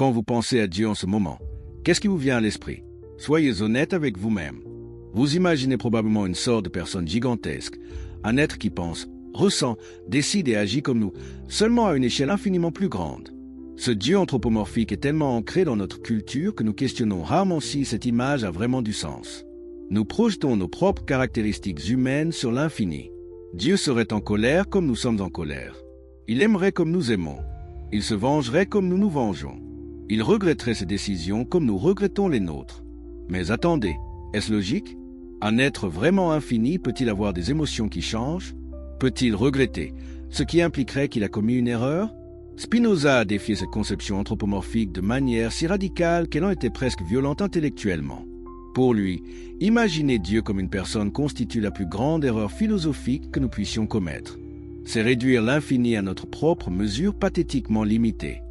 Quand vous pensez à Dieu en ce moment, qu'est-ce qui vous vient à l'esprit? Soyez honnête avec vous-même. Vous imaginez probablement une sorte de personne gigantesque, un être qui pense, ressent, décide et agit comme nous, seulement à une échelle infiniment plus grande. Ce Dieu anthropomorphique est tellement ancré dans notre culture que nous questionnons rarement si cette image a vraiment du sens. Nous projetons nos propres caractéristiques humaines sur l'infini. Dieu serait en colère comme nous sommes en colère. Il aimerait comme nous aimons. Il se vengerait comme nous nous vengeons. Il regretterait ses décisions comme nous regrettons les nôtres. Mais attendez, est-ce logique? Un être vraiment infini peut-il avoir des émotions qui changent? Peut-il regretter, ce qui impliquerait qu'il a commis une erreur? Spinoza a défié cette conception anthropomorphique de manière si radicale qu'elle en était presque violente intellectuellement. Pour lui, imaginer Dieu comme une personne constitue la plus grande erreur philosophique que nous puissions commettre. C'est réduire l'infini à notre propre mesure pathétiquement limitée.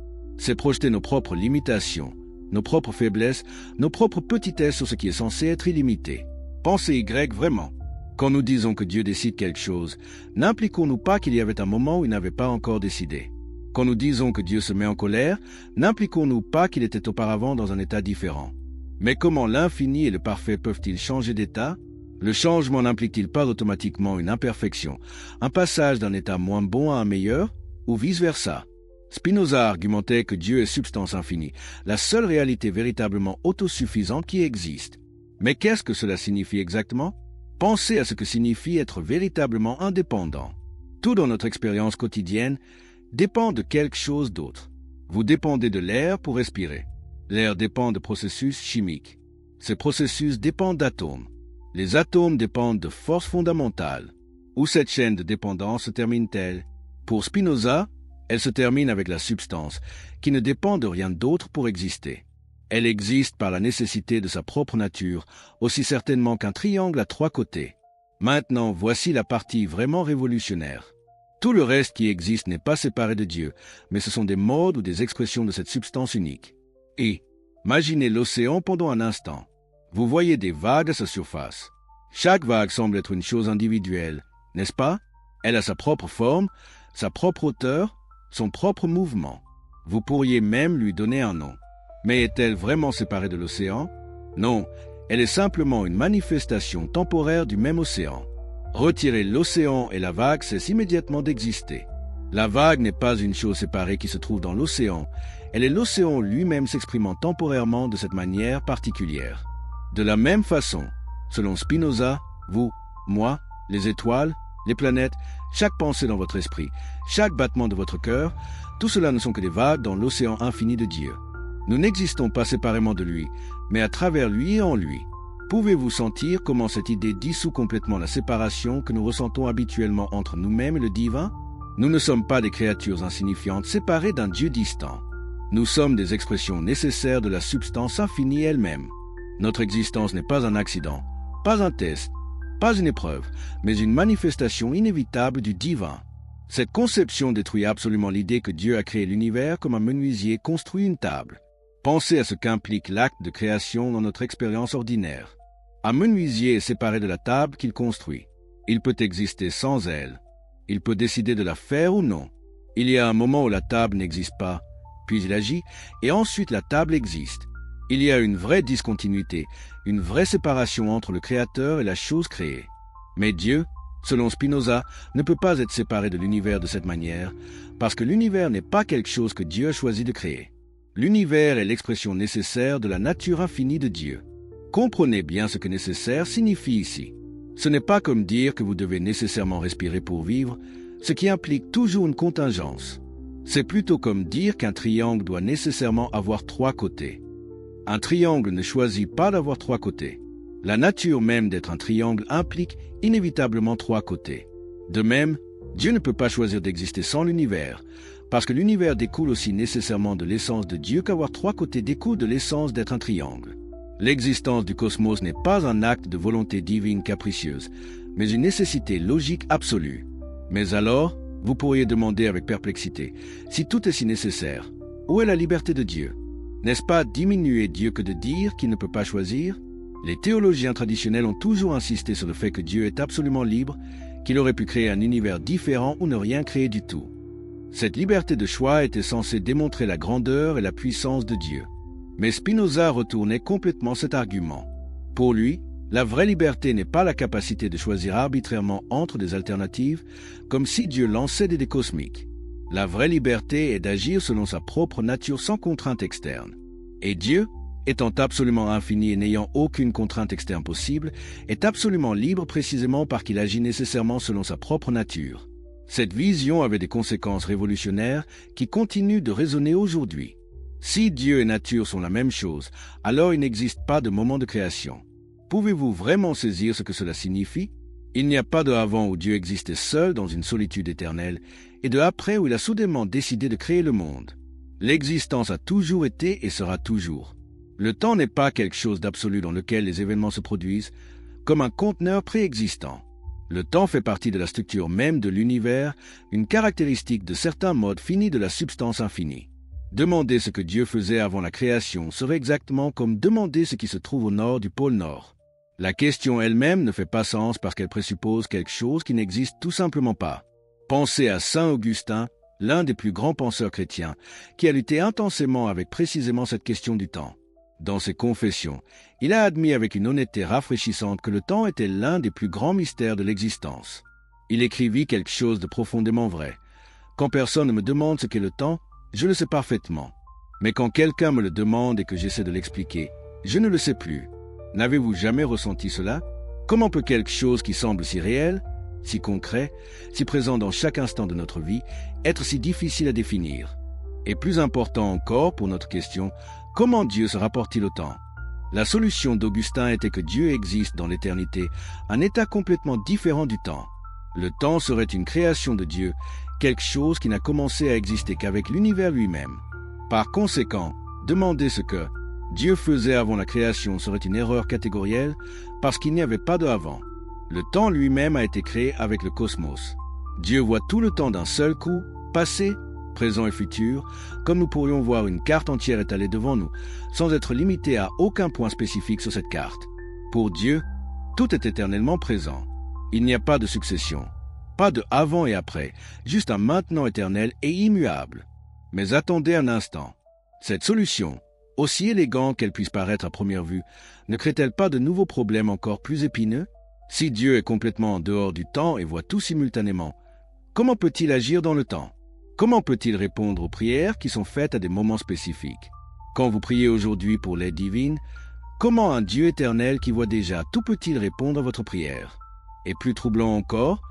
C'est projeter nos propres limitations, nos propres faiblesses, nos propres petitesses sur ce qui est censé être illimité. Pensez Y vraiment. Quand nous disons que Dieu décide quelque chose, n'impliquons-nous pas qu'il y avait un moment où il n'avait pas encore décidé? Quand nous disons que Dieu se met en colère, n'impliquons-nous pas qu'il était auparavant dans un état différent? Mais comment l'infini et le parfait peuvent-ils changer d'état? Le changement n'implique-t-il pas automatiquement une imperfection, un passage d'un état moins bon à un meilleur, ou vice-versa? Spinoza argumentait que Dieu est substance infinie, la seule réalité véritablement autosuffisante qui existe. Mais qu'est-ce que cela signifie exactement? Pensez à ce que signifie être véritablement indépendant. Tout dans notre expérience quotidienne dépend de quelque chose d'autre. Vous dépendez de l'air pour respirer. L'air dépend de processus chimiques. Ces processus dépendent d'atomes. Les atomes dépendent de forces fondamentales. Où cette chaîne de dépendance se termine-t-elle? Pour Spinoza, elle se termine avec la substance, qui ne dépend de rien d'autre pour exister. Elle existe par la nécessité de sa propre nature, aussi certainement qu'un triangle à 3 côtés. Maintenant, voici la partie vraiment révolutionnaire. Tout le reste qui existe n'est pas séparé de Dieu, mais ce sont des modes ou des expressions de cette substance unique. Et, imaginez l'océan pendant un instant. Vous voyez des vagues à sa surface. Chaque vague semble être une chose individuelle, n'est-ce pas? Elle a sa propre forme, sa propre hauteur, son propre mouvement. Vous pourriez même lui donner un nom. Mais est-elle vraiment séparée de l'océan? Non, elle est simplement une manifestation temporaire du même océan. Retirer l'océan et la vague cesse immédiatement d'exister. La vague n'est pas une chose séparée qui se trouve dans l'océan, elle est l'océan lui-même s'exprimant temporairement de cette manière particulière. De la même façon, selon Spinoza, vous, moi, les étoiles, les planètes, chaque pensée dans votre esprit, chaque battement de votre cœur, tout cela ne sont que des vagues dans l'océan infini de Dieu. Nous n'existons pas séparément de lui, mais à travers lui et en lui. Pouvez-vous sentir comment cette idée dissout complètement la séparation que nous ressentons habituellement entre nous-mêmes et le divin? Nous ne sommes pas des créatures insignifiantes séparées d'un Dieu distant. Nous sommes des expressions nécessaires de la substance infinie elle-même. Notre existence n'est pas un accident, pas un test, pas une épreuve, mais une manifestation inévitable du divin. Cette conception détruit absolument l'idée que Dieu a créé l'univers comme un menuisier construit une table. Pensez à ce qu'implique l'acte de création dans notre expérience ordinaire. Un menuisier est séparé de la table qu'il construit. Il peut exister sans elle. Il peut décider de la faire ou non. Il y a un moment où la table n'existe pas, puis il agit, et ensuite la table existe. Il y a une vraie discontinuité, une vraie séparation entre le Créateur et la chose créée. Mais Dieu, selon Spinoza, ne peut pas être séparé de l'univers de cette manière, parce que l'univers n'est pas quelque chose que Dieu a choisi de créer. L'univers est l'expression nécessaire de la nature infinie de Dieu. Comprenez bien ce que nécessaire signifie ici. Ce n'est pas comme dire que vous devez nécessairement respirer pour vivre, ce qui implique toujours une contingence. C'est plutôt comme dire qu'un triangle doit nécessairement avoir 3 côtés. Un triangle ne choisit pas d'avoir 3 côtés. La nature même d'être un triangle implique inévitablement 3 côtés. De même, Dieu ne peut pas choisir d'exister sans l'univers, parce que l'univers découle aussi nécessairement de l'essence de Dieu qu'avoir 3 côtés découle de l'essence d'être un triangle. L'existence du cosmos n'est pas un acte de volonté divine capricieuse, mais une nécessité logique absolue. Mais alors, vous pourriez demander avec perplexité, si tout est si nécessaire, où est la liberté de Dieu? N'est-ce pas diminuer Dieu que de dire qu'il ne peut pas choisir? Les théologiens traditionnels ont toujours insisté sur le fait que Dieu est absolument libre, qu'il aurait pu créer un univers différent ou ne rien créer du tout. Cette liberté de choix était censée démontrer la grandeur et la puissance de Dieu. Mais Spinoza retournait complètement cet argument. Pour lui, la vraie liberté n'est pas la capacité de choisir arbitrairement entre des alternatives, comme si Dieu lançait des dés cosmiques. La vraie liberté est d'agir selon sa propre nature sans contrainte externe. Et Dieu, étant absolument infini et n'ayant aucune contrainte externe possible, est absolument libre précisément parce qu'il agit nécessairement selon sa propre nature. Cette vision avait des conséquences révolutionnaires qui continuent de résonner aujourd'hui. Si Dieu et nature sont la même chose, alors il n'existe pas de moment de création. Pouvez-vous vraiment saisir ce que cela signifie? Il n'y a pas de avant où Dieu existait seul dans une solitude éternelle et de après où il a soudainement décidé de créer le monde. L'existence a toujours été et sera toujours. Le temps n'est pas quelque chose d'absolu dans lequel les événements se produisent, comme un conteneur préexistant. Le temps fait partie de la structure même de l'univers, une caractéristique de certains modes finis de la substance infinie. Demander ce que Dieu faisait avant la création serait exactement comme demander ce qui se trouve au nord du pôle Nord. La question elle-même ne fait pas sens parce qu'elle présuppose quelque chose qui n'existe tout simplement pas. Pensez à Saint Augustin, l'un des plus grands penseurs chrétiens, qui a lutté intensément avec précisément cette question du temps. Dans ses confessions, il a admis avec une honnêteté rafraîchissante que le temps était l'un des plus grands mystères de l'existence. Il écrivit quelque chose de profondément vrai. Quand personne ne me demande ce qu'est le temps, je le sais parfaitement. Mais quand quelqu'un me le demande et que j'essaie de l'expliquer, je ne le sais plus. N'avez-vous jamais ressenti cela? Comment peut quelque chose qui semble si réel, si concret, si présent dans chaque instant de notre vie, être si difficile à définir? Et plus important encore pour notre question, comment Dieu se rapporte-t-il au temps? La solution d'Augustin était que Dieu existe dans l'éternité, un état complètement différent du temps. Le temps serait une création de Dieu, quelque chose qui n'a commencé à exister qu'avec l'univers lui-même. Par conséquent, demander ce que Dieu faisait avant la création serait une erreur catégorielle parce qu'il n'y avait pas de avant. Le temps lui-même a été créé avec le cosmos. Dieu voit tout le temps d'un seul coup, passé, présent et futur, comme nous pourrions voir une carte entière étalée devant nous, sans être limité à aucun point spécifique sur cette carte. Pour Dieu, tout est éternellement présent. Il n'y a pas de succession, pas de avant et après, juste un maintenant éternel et immuable. Mais attendez un instant. Cette solution, aussi élégante qu'elle puisse paraître à première vue, ne crée-t-elle pas de nouveaux problèmes encore plus épineux? Si Dieu est complètement en dehors du temps et voit tout simultanément, comment peut-il agir dans le temps? Comment peut-il répondre aux prières qui sont faites à des moments spécifiques? Quand vous priez aujourd'hui pour l'aide divine, comment un Dieu éternel qui voit déjà tout peut-il répondre à votre prière? Et plus troublant encore,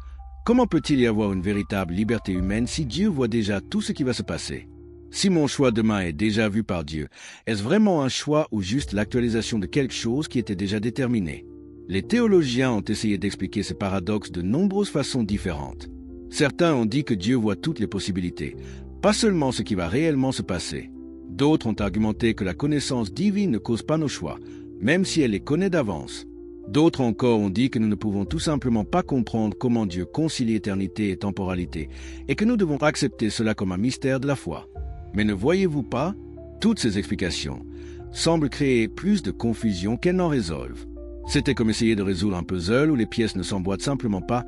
comment peut-il y avoir une véritable liberté humaine si Dieu voit déjà tout ce qui va se passer? Si mon choix demain est déjà vu par Dieu, est-ce vraiment un choix ou juste l'actualisation de quelque chose qui était déjà déterminé? Les théologiens ont essayé d'expliquer ces paradoxes de nombreuses façons différentes. Certains ont dit que Dieu voit toutes les possibilités, pas seulement ce qui va réellement se passer. D'autres ont argumenté que la connaissance divine ne cause pas nos choix, même si elle les connaît d'avance. D'autres encore ont dit que nous ne pouvons tout simplement pas comprendre comment Dieu concilie éternité et temporalité, et que nous devons accepter cela comme un mystère de la foi. Mais ne voyez-vous pas? Toutes ces explications semblent créer plus de confusion qu'elles n'en résolvent. C'était comme essayer de résoudre un puzzle où les pièces ne s'emboîtent simplement pas,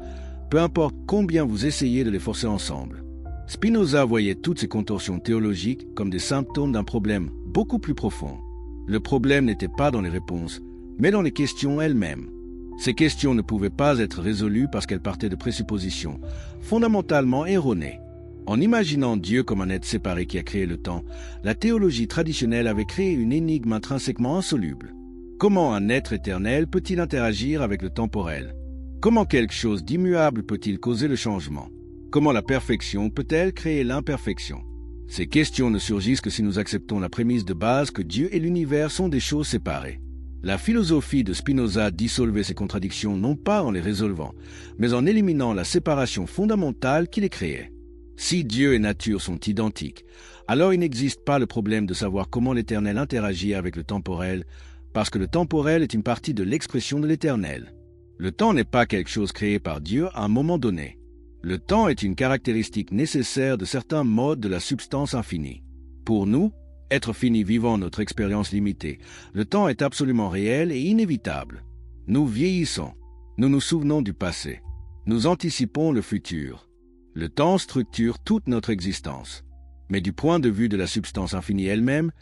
peu importe combien vous essayez de les forcer ensemble. Spinoza voyait toutes ces contorsions théologiques comme des symptômes d'un problème beaucoup plus profond. Le problème n'était pas dans les réponses, mais dans les questions elles-mêmes. Ces questions ne pouvaient pas être résolues parce qu'elles partaient de présuppositions fondamentalement erronées. En imaginant Dieu comme un être séparé qui a créé le temps, la théologie traditionnelle avait créé une énigme intrinsèquement insoluble. Comment un être éternel peut-il interagir avec le temporel? Comment quelque chose d'immuable peut-il causer le changement? Comment la perfection peut-elle créer l'imperfection? Ces questions ne surgissent que si nous acceptons la prémisse de base que Dieu et l'univers sont des choses séparées. La philosophie de Spinoza dissolvait ces contradictions non pas en les résolvant, mais en éliminant la séparation fondamentale qui les créait. Si Dieu et nature sont identiques, alors il n'existe pas le problème de savoir comment l'éternel interagit avec le temporel, parce que le temporel est une partie de l'expression de l'éternel. Le temps n'est pas quelque chose créé par Dieu à un moment donné. Le temps est une caractéristique nécessaire de certains modes de la substance infinie. Pour nous, êtres finis vivant notre expérience limitée, le temps est absolument réel et inévitable. Nous vieillissons, nous nous souvenons du passé, nous anticipons le futur. Le temps structure toute notre existence. Mais du point de vue de la substance infinie elle-même,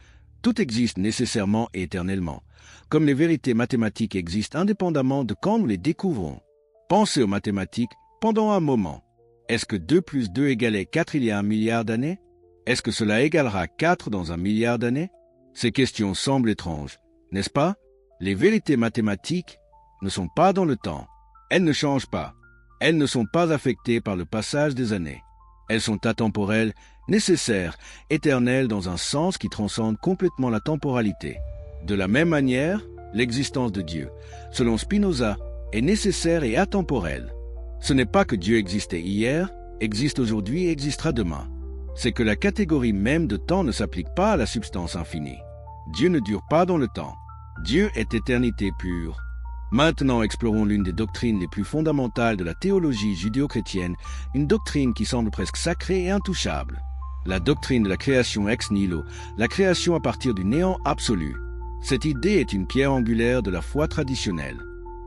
tout existe nécessairement et éternellement, comme les vérités mathématiques existent indépendamment de quand nous les découvrons. Pensez aux mathématiques pendant un moment. Est-ce que 2 plus 2 égalait 4 il y a 1 milliard d'années? Est-ce que cela égalera 4 dans 1 milliard d'années? Ces questions semblent étranges, n'est-ce pas? Les vérités mathématiques ne sont pas dans le temps. Elles ne changent pas. Elles ne sont pas affectées par le passage des années. Elles sont atemporelles, nécessaires, éternelles dans un sens qui transcende complètement la temporalité. De la même manière, l'existence de Dieu, selon Spinoza, est nécessaire et atemporelle. Ce n'est pas que Dieu existait hier, existe aujourd'hui et existera demain. C'est que la catégorie même de temps ne s'applique pas à la substance infinie. Dieu ne dure pas dans le temps. Dieu est éternité pure. Maintenant, explorons l'une des doctrines les plus fondamentales de la théologie judéo-chrétienne, une doctrine qui semble presque sacrée et intouchable. La doctrine de la création ex nihilo, la création à partir du néant absolu. Cette idée est une pierre angulaire de la foi traditionnelle.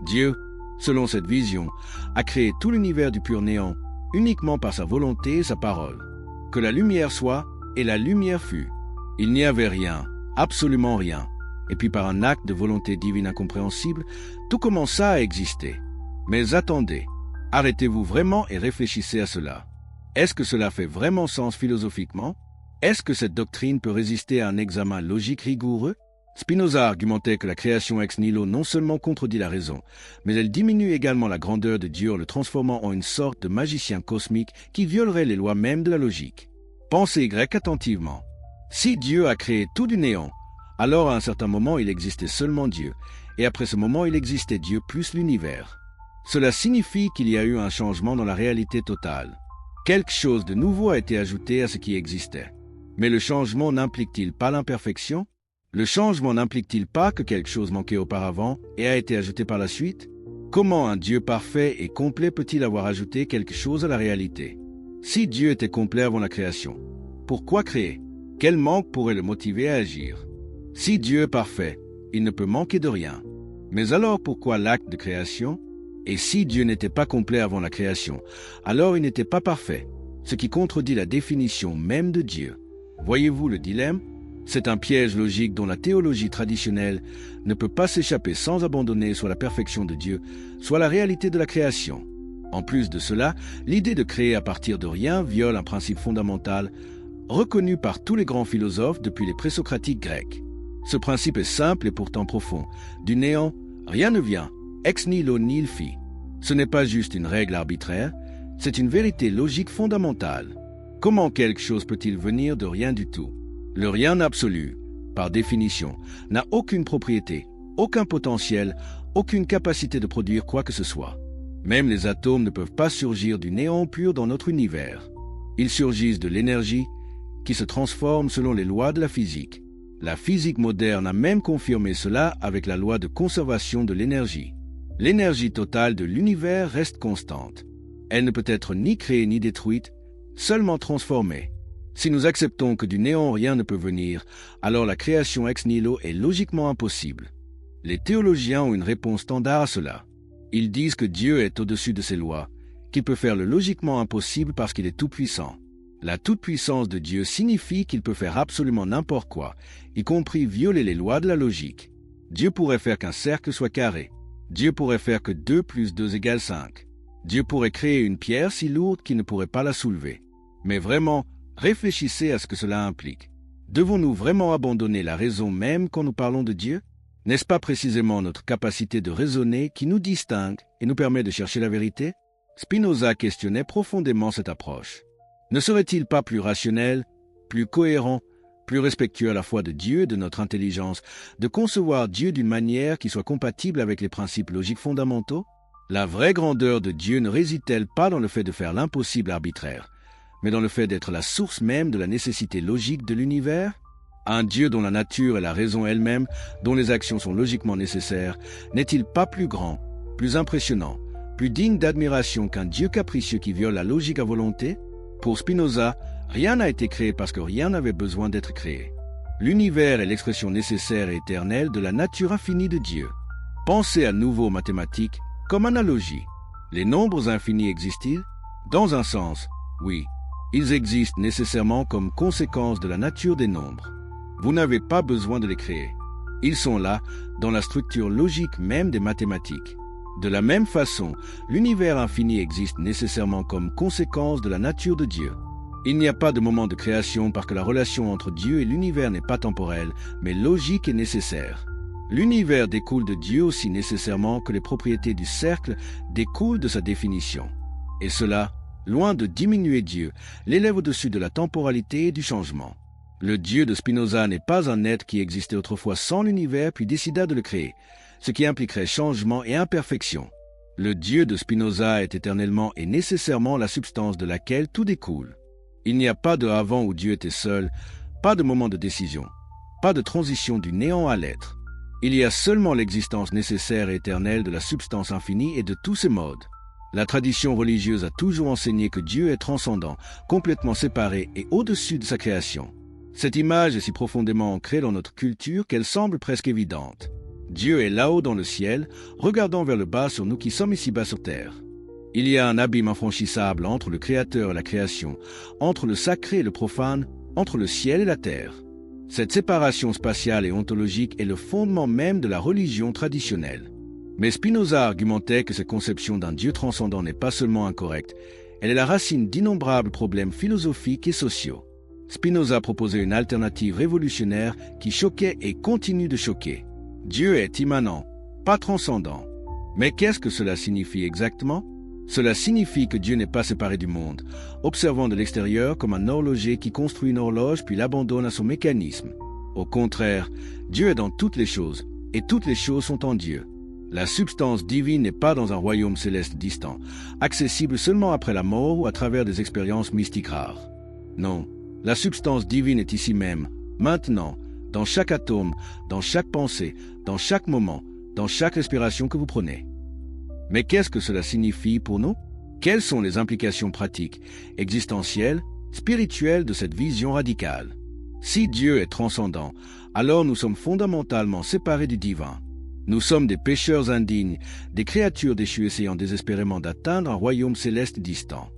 Dieu, selon cette vision, a créé tout l'univers du pur néant, uniquement par sa volonté et sa parole. Que la lumière soit, et la lumière fut. Il n'y avait rien, absolument rien. Et puis par un acte de volonté divine incompréhensible, tout commença à exister. Mais attendez, arrêtez-vous vraiment et réfléchissez à cela. Est-ce que cela fait vraiment sens philosophiquement? Est-ce que cette doctrine peut résister à un examen logique rigoureux? Spinoza argumentait que la création ex nihilo non seulement contredit la raison, mais elle diminue également la grandeur de Dieu en le transformant en une sorte de magicien cosmique qui violerait les lois mêmes de la logique. Pensez grec attentivement. Si Dieu a créé tout du néant, alors à un certain moment il existait seulement Dieu, et après ce moment il existait Dieu plus l'univers. Cela signifie qu'il y a eu un changement dans la réalité totale. Quelque chose de nouveau a été ajouté à ce qui existait. Mais le changement n'implique-t-il pas l'imperfection? Le changement n'implique-t-il pas que quelque chose manquait auparavant et a été ajouté par la suite? Comment un Dieu parfait et complet peut-il avoir ajouté quelque chose à la réalité? Si Dieu était complet avant la création, pourquoi créer? Quel manque pourrait le motiver à agir? Si Dieu est parfait, il ne peut manquer de rien. Mais alors pourquoi l'acte de création? Et si Dieu n'était pas complet avant la création, alors il n'était pas parfait, ce qui contredit la définition même de Dieu. Voyez-vous le dilemme? C'est un piège logique dont la théologie traditionnelle ne peut pas s'échapper sans abandonner soit la perfection de Dieu, soit la réalité de la création. En plus de cela, l'idée de créer à partir de rien viole un principe fondamental reconnu par tous les grands philosophes depuis les présocratiques grecs. Ce principe est simple et pourtant profond. Du néant, rien ne vient, ex nihilo nihil fit. Ce n'est pas juste une règle arbitraire, c'est une vérité logique fondamentale. Comment quelque chose peut-il venir de rien du tout? Le rien absolu, par définition, n'a aucune propriété, aucun potentiel, aucune capacité de produire quoi que ce soit. Même les atomes ne peuvent pas surgir du néant pur dans notre univers. Ils surgissent de l'énergie qui se transforme selon les lois de la physique. La physique moderne a même confirmé cela avec la loi de conservation de l'énergie. L'énergie totale de l'univers reste constante. Elle ne peut être ni créée ni détruite, seulement transformée. Si nous acceptons que du néant rien ne peut venir, alors la création ex nihilo est logiquement impossible. Les théologiens ont une réponse standard à cela. Ils disent que Dieu est au-dessus de ses lois, qu'il peut faire le logiquement impossible parce qu'il est tout-puissant. La toute-puissance de Dieu signifie qu'il peut faire absolument n'importe quoi, y compris violer les lois de la logique. Dieu pourrait faire qu'un cercle soit carré. Dieu pourrait faire que 2 plus 2 égale 5. Dieu pourrait créer une pierre si lourde qu'il ne pourrait pas la soulever. Mais vraiment, réfléchissez à ce que cela implique. Devons-nous vraiment abandonner la raison même quand nous parlons de Dieu? N'est-ce pas précisément notre capacité de raisonner qui nous distingue et nous permet de chercher la vérité? Spinoza questionnait profondément cette approche. Ne serait-il pas plus rationnel, plus cohérent, plus respectueux à la fois de Dieu et de notre intelligence, de concevoir Dieu d'une manière qui soit compatible avec les principes logiques fondamentaux? La vraie grandeur de Dieu ne réside-t-elle pas dans le fait de faire l'impossible arbitraire, mais dans le fait d'être la source même de la nécessité logique de l'univers? Un Dieu dont la nature est la raison elle-même, dont les actions sont logiquement nécessaires, n'est-il pas plus grand, plus impressionnant, plus digne d'admiration qu'un Dieu capricieux qui viole la logique à volonté? Pour Spinoza, rien n'a été créé parce que rien n'avait besoin d'être créé. L'univers est l'expression nécessaire et éternelle de la nature infinie de Dieu. Pensez à nouveau aux mathématiques comme analogie. Les nombres infinis existent-ils? Dans un sens, Oui, ils existent nécessairement comme conséquence de la nature des nombres. Vous n'avez pas besoin de les créer. Ils sont là, dans la structure logique même des mathématiques. De la même façon, l'univers infini existe nécessairement comme conséquence de la nature de Dieu. Il n'y a pas de moment de création parce que la relation entre Dieu et l'univers n'est pas temporelle, mais logique et nécessaire. L'univers découle de Dieu aussi nécessairement que les propriétés du cercle découlent de sa définition. Et cela, loin de diminuer Dieu, l'élève au-dessus de la temporalité et du changement. Le Dieu de Spinoza n'est pas un être qui existait autrefois sans l'univers puis décida de le créer, ce qui impliquerait changement et imperfection. Le Dieu de Spinoza est éternellement et nécessairement la substance de laquelle tout découle. Il n'y a pas de avant où Dieu était seul, pas de moment de décision, pas de transition du néant à l'être. Il y a seulement l'existence nécessaire et éternelle de la substance infinie et de tous ses modes. La tradition religieuse a toujours enseigné que Dieu est transcendant, complètement séparé et au-dessus de sa création. Cette image est si profondément ancrée dans notre culture qu'elle semble presque évidente. Dieu est là-haut dans le ciel, regardant vers le bas sur nous qui sommes ici-bas sur terre. Il y a un abîme infranchissable entre le Créateur et la création, entre le sacré et le profane, entre le ciel et la terre. Cette séparation spatiale et ontologique est le fondement même de la religion traditionnelle. Mais Spinoza argumentait que cette conception d'un Dieu transcendant n'est pas seulement incorrecte, elle est la racine d'innombrables problèmes philosophiques et sociaux. Spinoza proposait une alternative révolutionnaire qui choquait et continue de choquer. Dieu est immanent, pas transcendant. Mais qu'est-ce que cela signifie exactement? Cela signifie que Dieu n'est pas séparé du monde, observant de l'extérieur comme un horloger qui construit une horloge puis l'abandonne à son mécanisme. Au contraire, Dieu est dans toutes les choses, et toutes les choses sont en Dieu. La substance divine n'est pas dans un royaume céleste distant, accessible seulement après la mort ou à travers des expériences mystiques rares. Non, la substance divine est ici même, maintenant, dans chaque atome, dans chaque pensée, dans chaque moment, dans chaque respiration que vous prenez. Mais qu'est-ce que cela signifie pour nous? Quelles sont les implications pratiques, existentielles, spirituelles de cette vision radicale? Si Dieu est transcendant, alors nous sommes fondamentalement séparés du divin. Nous sommes des pécheurs indignes, des créatures déchues essayant désespérément d'atteindre un royaume céleste distant.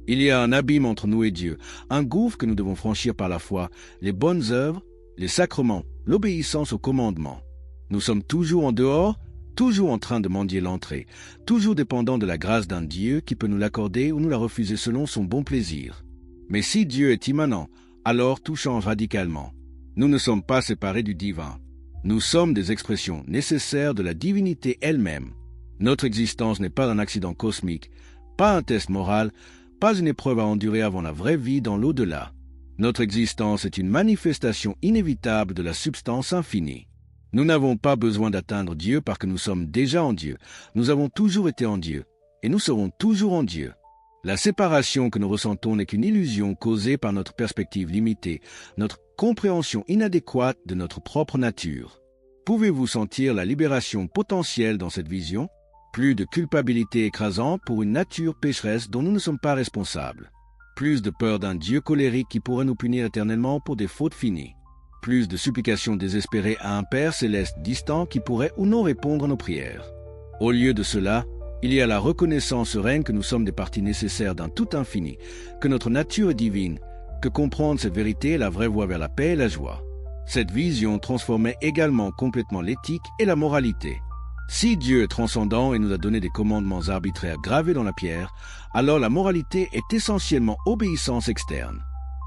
Il y a un abîme entre nous et Dieu, un gouffre que nous devons franchir par la foi, les bonnes œuvres, les sacrements, l'obéissance aux commandements. Nous sommes toujours en dehors, toujours en train de mendier l'entrée, toujours dépendants de la grâce d'un Dieu qui peut nous l'accorder ou nous la refuser selon son bon plaisir. Mais si Dieu est immanent, alors tout change radicalement. Nous ne sommes pas séparés du divin. Nous sommes des expressions nécessaires de la divinité elle-même. Notre existence n'est pas un accident cosmique, pas un test moral, pas une épreuve à endurer avant la vraie vie dans l'au-delà. Notre existence est une manifestation inévitable de la substance infinie. Nous n'avons pas besoin d'atteindre Dieu parce que nous sommes déjà en Dieu. Nous avons toujours été en Dieu, et nous serons toujours en Dieu. La séparation que nous ressentons n'est qu'une illusion causée par notre perspective limitée, notre compréhension inadéquate de notre propre nature. Pouvez-vous sentir la libération potentielle dans cette vision? Plus de culpabilité écrasante pour une nature pécheresse dont nous ne sommes pas responsables. Plus de peur d'un Dieu colérique qui pourrait nous punir éternellement pour des fautes finies. Plus de supplications désespérées à un Père céleste distant qui pourrait ou non répondre à nos prières. Au lieu de cela, il y a la reconnaissance sereine que nous sommes des parties nécessaires d'un tout infini, que notre nature est divine, que comprendre cette vérité est la vraie voie vers la paix et la joie. Cette vision transformait également complètement l'éthique et la moralité. Si Dieu est transcendant et nous a donné des commandements arbitraires gravés dans la pierre, alors la moralité est essentiellement obéissance externe.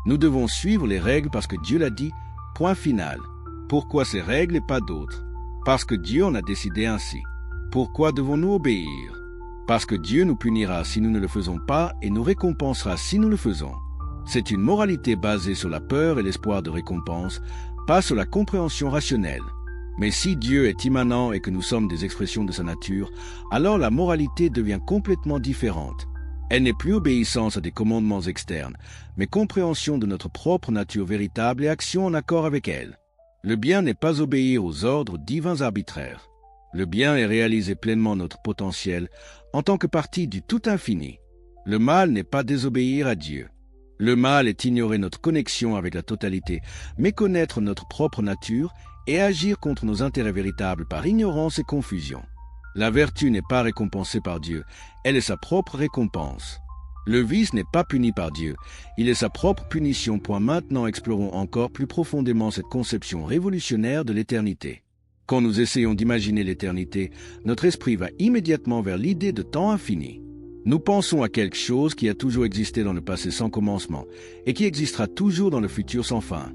Nous devons suivre les règles parce que Dieu l'a dit, point final. Pourquoi ces règles et pas d'autres? Parce que Dieu en a décidé ainsi. Pourquoi devons-nous obéir? Parce que Dieu nous punira si nous ne le faisons pas et nous récompensera si nous le faisons. C'est une moralité basée sur la peur et l'espoir de récompense, pas sur la compréhension rationnelle. Mais si Dieu est immanent et que nous sommes des expressions de sa nature, alors la moralité devient complètement différente. Elle n'est plus obéissance à des commandements externes, mais compréhension de notre propre nature véritable et action en accord avec elle. Le bien n'est pas obéir aux ordres divins arbitraires. Le bien est réaliser pleinement notre potentiel en tant que partie du tout infini. Le mal n'est pas désobéir à Dieu. Le mal est ignorer notre connexion avec la totalité, méconnaître notre propre nature et agir contre nos intérêts véritables par ignorance et confusion. La vertu n'est pas récompensée par Dieu, elle est sa propre récompense. Le vice n'est pas puni par Dieu, il est sa propre punition. Maintenant, explorons encore plus profondément cette conception révolutionnaire de l'éternité. Quand nous essayons d'imaginer l'éternité, notre esprit va immédiatement vers l'idée de temps infini. Nous pensons à quelque chose qui a toujours existé dans le passé sans commencement et qui existera toujours dans le futur sans fin.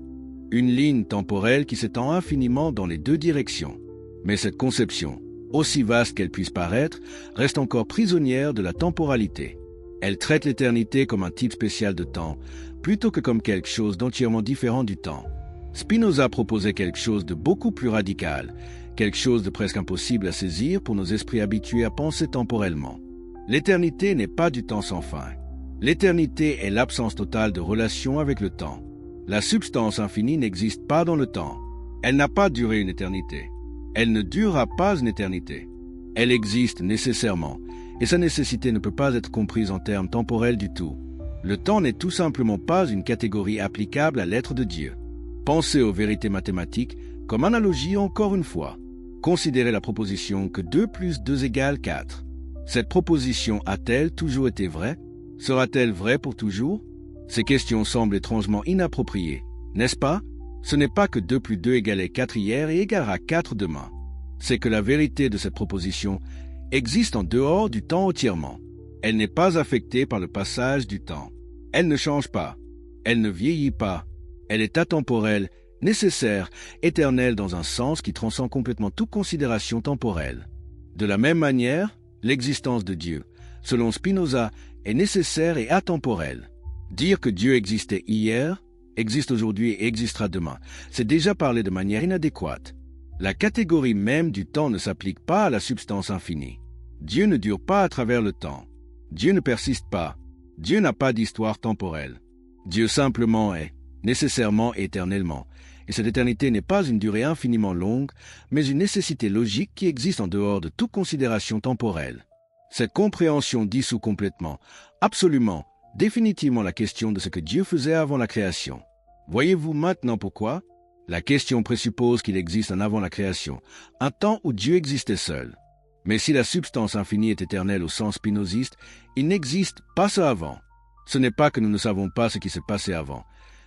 Une ligne temporelle qui s'étend infiniment dans les deux directions. Mais cette conception, aussi vaste qu'elle puisse paraître, reste encore prisonnière de la temporalité. Elle traite l'éternité comme un type spécial de temps, plutôt que comme quelque chose d'entièrement différent du temps. Spinoza proposait quelque chose de beaucoup plus radical, quelque chose de presque impossible à saisir pour nos esprits habitués à penser temporellement. L'éternité n'est pas du temps sans fin. L'éternité est l'absence totale de relation avec le temps. La substance infinie n'existe pas dans le temps. Elle n'a pas duré une éternité. Elle ne durera pas une éternité. Elle existe nécessairement, et sa nécessité ne peut pas être comprise en termes temporels du tout. Le temps n'est tout simplement pas une catégorie applicable à l'être de Dieu. Pensez aux vérités mathématiques comme analogie encore une fois. Considérez la proposition que 2 plus 2 égale 4. Cette proposition a-t-elle toujours été vraie? Sera-t-elle vraie pour toujours? Ces questions semblent étrangement inappropriées, n'est-ce pas? Ce n'est pas que 2 plus 2 égalait 4 hier et égalera 4 demain. C'est que la vérité de cette proposition existe en dehors du temps entièrement. Elle n'est pas affectée par le passage du temps. Elle ne change pas. Elle ne vieillit pas. Elle est atemporelle, nécessaire, éternelle dans un sens qui transcende complètement toute considération temporelle. De la même manière, l'existence de Dieu, selon Spinoza, est nécessaire et atemporelle. Dire que Dieu existait hier, existe aujourd'hui et existera demain, c'est déjà parler de manière inadéquate. La catégorie même du temps ne s'applique pas à la substance infinie. Dieu ne dure pas à travers le temps. Dieu ne persiste pas. Dieu n'a pas d'histoire temporelle. Dieu simplement est, nécessairement et éternellement. Et cette éternité n'est pas une durée infiniment longue, mais une nécessité logique qui existe en dehors de toute considération temporelle. Cette compréhension dissout complètement, absolument, définitivement la question de ce que Dieu faisait avant la création. Voyez-vous maintenant pourquoi? La question présuppose qu'il existe un avant la création, un temps où Dieu existait seul. Mais si la substance infinie est éternelle au sens spinoziste, il n'existe pas ce avant. Ce n'est pas que nous ne savons pas ce qui s'est passé avant,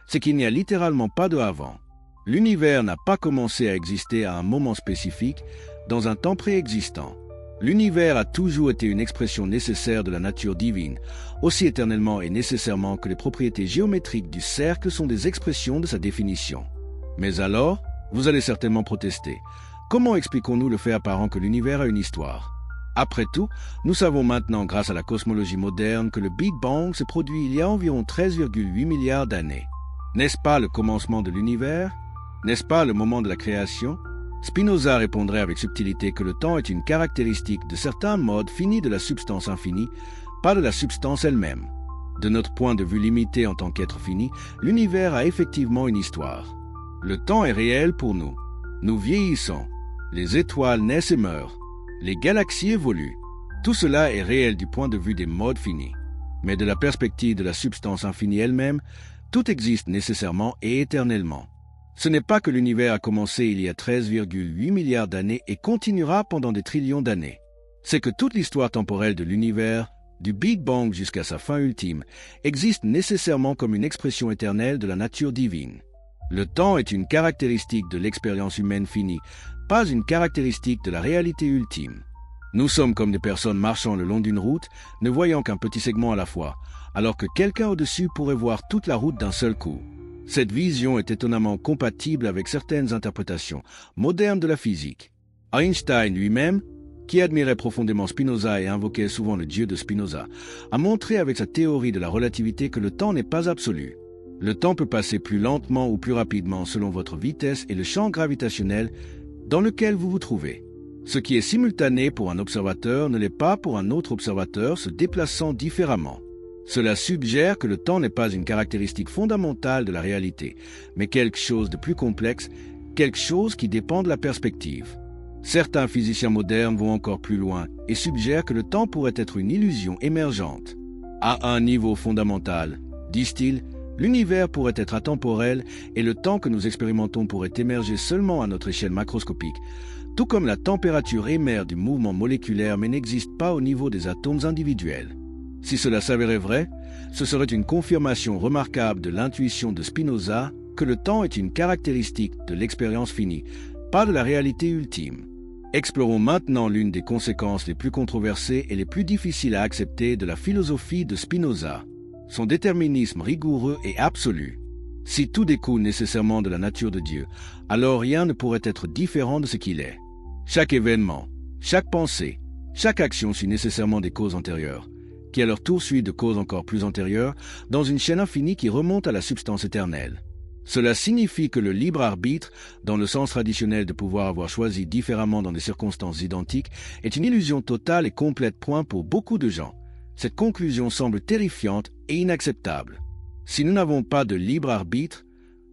c'est qu'il n'y a littéralement pas de avant. L'univers n'a pas commencé à exister à un moment spécifique, dans un temps préexistant. L'univers a toujours été une expression nécessaire de la nature divine, aussi éternellement et nécessairement que les propriétés géométriques du cercle sont des expressions de sa définition. Mais alors, vous allez certainement protester. Comment expliquons-nous le fait apparent que l'univers a une histoire? Après tout, nous savons maintenant grâce à la cosmologie moderne que le Big Bang s'est produit il y a environ 13,8 milliards d'années. N'est-ce pas le commencement de l'univers? N'est-ce pas le moment de la création? Spinoza répondrait avec subtilité que le temps est une caractéristique de certains modes finis de la substance infinie, pas de la substance elle-même. De notre point de vue limité en tant qu'être fini, l'univers a effectivement une histoire. Le temps est réel pour nous. Nous vieillissons. Les étoiles naissent et meurent. Les galaxies évoluent. Tout cela est réel du point de vue des modes finis. Mais de la perspective de la substance infinie elle-même, tout existe nécessairement et éternellement. Ce n'est pas que l'univers a commencé il y a 13,8 milliards d'années et continuera pendant des trillions d'années. C'est que toute l'histoire temporelle de l'univers, du Big Bang jusqu'à sa fin ultime, existe nécessairement comme une expression éternelle de la nature divine. Le temps est une caractéristique de l'expérience humaine finie, pas une caractéristique de la réalité ultime. Nous sommes comme des personnes marchant le long d'une route, ne voyant qu'un petit segment à la fois, alors que quelqu'un au-dessus pourrait voir toute la route d'un seul coup. Cette vision est étonnamment compatible avec certaines interprétations modernes de la physique. Einstein lui-même, qui admirait profondément Spinoza et invoquait souvent le Dieu de Spinoza, a montré avec sa théorie de la relativité que le temps n'est pas absolu. Le temps peut passer plus lentement ou plus rapidement selon votre vitesse et le champ gravitationnel dans lequel vous vous trouvez. Ce qui est simultané pour un observateur ne l'est pas pour un autre observateur se déplaçant différemment. Cela suggère que le temps n'est pas une caractéristique fondamentale de la réalité, mais quelque chose de plus complexe, quelque chose qui dépend de la perspective. Certains physiciens modernes vont encore plus loin et suggèrent que le temps pourrait être une illusion émergente. À un niveau fondamental, disent-ils, l'univers pourrait être atemporel et le temps que nous expérimentons pourrait émerger seulement à notre échelle macroscopique, tout comme la température émerge du mouvement moléculaire mais n'existe pas au niveau des atomes individuels. Si cela s'avérait vrai, ce serait une confirmation remarquable de l'intuition de Spinoza que le temps est une caractéristique de l'expérience finie, pas de la réalité ultime. Explorons maintenant l'une des conséquences les plus controversées et les plus difficiles à accepter de la philosophie de Spinoza, son déterminisme rigoureux et absolu. Si tout découle nécessairement de la nature de Dieu, alors rien ne pourrait être différent de ce qu'il est. Chaque événement, chaque pensée, chaque action suit nécessairement des causes antérieures, qui à leur tour suivent de causes encore plus antérieures, dans une chaîne infinie qui remonte à la substance éternelle. Cela signifie que le libre arbitre, dans le sens traditionnel de pouvoir avoir choisi différemment dans des circonstances identiques, est une illusion totale et complète. Pour beaucoup de gens, cette conclusion semble terrifiante et inacceptable. Si nous n'avons pas de libre arbitre,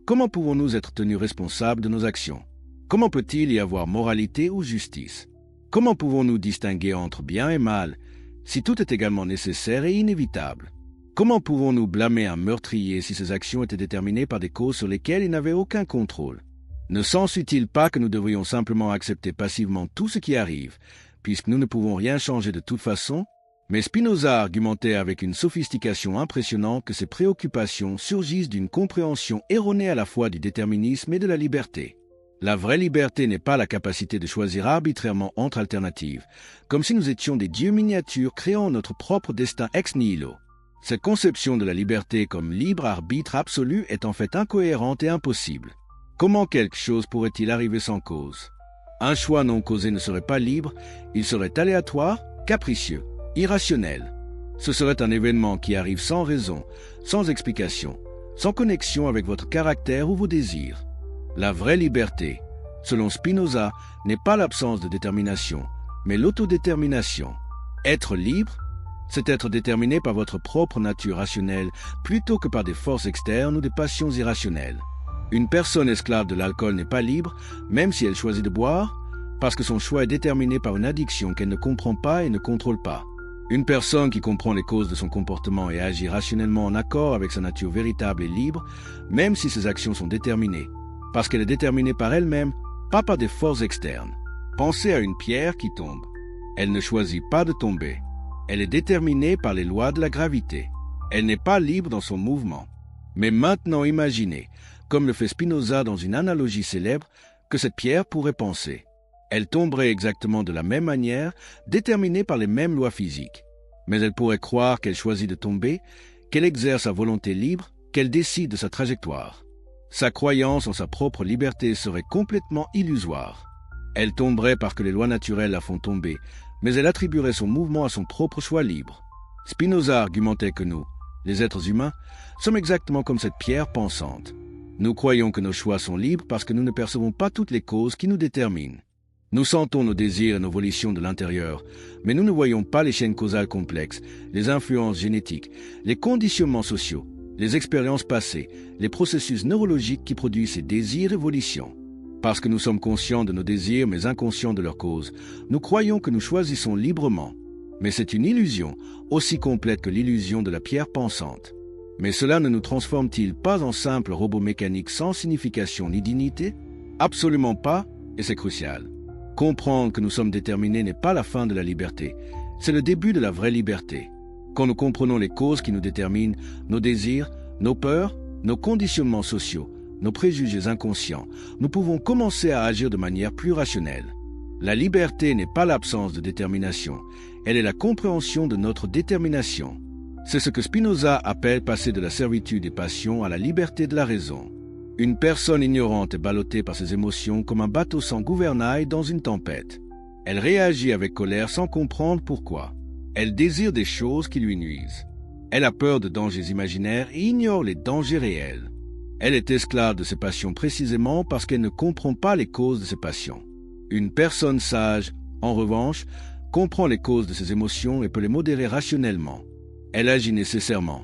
comment pouvons-nous être tenus responsables de nos actions? Comment peut-il y avoir moralité ou justice? Comment pouvons-nous distinguer entre bien et mal, si tout est également nécessaire et inévitable? Comment pouvons-nous blâmer un meurtrier si ses actions étaient déterminées par des causes sur lesquelles il n'avait aucun contrôle? Ne s'ensuit-il pas que nous devrions simplement accepter passivement tout ce qui arrive, puisque nous ne pouvons rien changer de toute façon? Mais Spinoza argumentait avec une sophistication impressionnante que ces préoccupations surgissent d'une compréhension erronée à la fois du déterminisme et de la liberté. La vraie liberté n'est pas la capacité de choisir arbitrairement entre alternatives, comme si nous étions des dieux miniatures créant notre propre destin ex nihilo. Cette conception de la liberté comme libre arbitre absolu est en fait incohérente et impossible. Comment quelque chose pourrait-il arriver sans cause? Un choix non causé ne serait pas libre, il serait aléatoire, capricieux, irrationnel. Ce serait un événement qui arrive sans raison, sans explication, sans connexion avec votre caractère ou vos désirs. La vraie liberté, selon Spinoza, n'est pas l'absence de détermination, mais l'autodétermination. Être libre, c'est être déterminé par votre propre nature rationnelle plutôt que par des forces externes ou des passions irrationnelles. Une personne esclave de l'alcool n'est pas libre, même si elle choisit de boire, parce que son choix est déterminé par une addiction qu'elle ne comprend pas et ne contrôle pas. Une personne qui comprend les causes de son comportement et agit rationnellement en accord avec sa nature véritable et libre, même si ses actions sont déterminées, parce qu'elle est déterminée par elle-même, pas par des forces externes. Pensez à une pierre qui tombe. Elle ne choisit pas de tomber. Elle est déterminée par les lois de la gravité. Elle n'est pas libre dans son mouvement. Mais maintenant imaginez, comme le fait Spinoza dans une analogie célèbre, que cette pierre pourrait penser. Elle tomberait exactement de la même manière, déterminée par les mêmes lois physiques. Mais elle pourrait croire qu'elle choisit de tomber, qu'elle exerce sa volonté libre, qu'elle décide de sa trajectoire. Sa croyance en sa propre liberté serait complètement illusoire. Elle tomberait parce que les lois naturelles la font tomber, mais elle attribuerait son mouvement à son propre choix libre. Spinoza argumentait que nous, les êtres humains, sommes exactement comme cette pierre pensante. Nous croyons que nos choix sont libres parce que nous ne percevons pas toutes les causes qui nous déterminent. Nous sentons nos désirs et nos volitions de l'intérieur, mais nous ne voyons pas les chaînes causales complexes, les influences génétiques, les conditionnements sociaux, les expériences passées, les processus neurologiques qui produisent ces désirs et volitions. Parce que nous sommes conscients de nos désirs mais inconscients de leurs causes, nous croyons que nous choisissons librement. Mais c'est une illusion, aussi complète que l'illusion de la pierre pensante. Mais cela ne nous transforme-t-il pas en simples robots mécaniques sans signification ni dignité? Absolument pas, et c'est crucial. Comprendre que nous sommes déterminés n'est pas la fin de la liberté, c'est le début de la vraie liberté. Quand nous comprenons les causes qui nous déterminent, nos désirs, nos peurs, nos conditionnements sociaux, nos préjugés inconscients, nous pouvons commencer à agir de manière plus rationnelle. La liberté n'est pas l'absence de détermination, elle est la compréhension de notre détermination. C'est ce que Spinoza appelle passer de la servitude des passions à la liberté de la raison. Une personne ignorante est ballottée par ses émotions comme un bateau sans gouvernail dans une tempête. Elle réagit avec colère sans comprendre pourquoi. Elle désire des choses qui lui nuisent. Elle a peur de dangers imaginaires et ignore les dangers réels. Elle est esclave de ses passions précisément parce qu'elle ne comprend pas les causes de ses passions. Une personne sage, en revanche, comprend les causes de ses émotions et peut les modérer rationnellement. Elle agit nécessairement,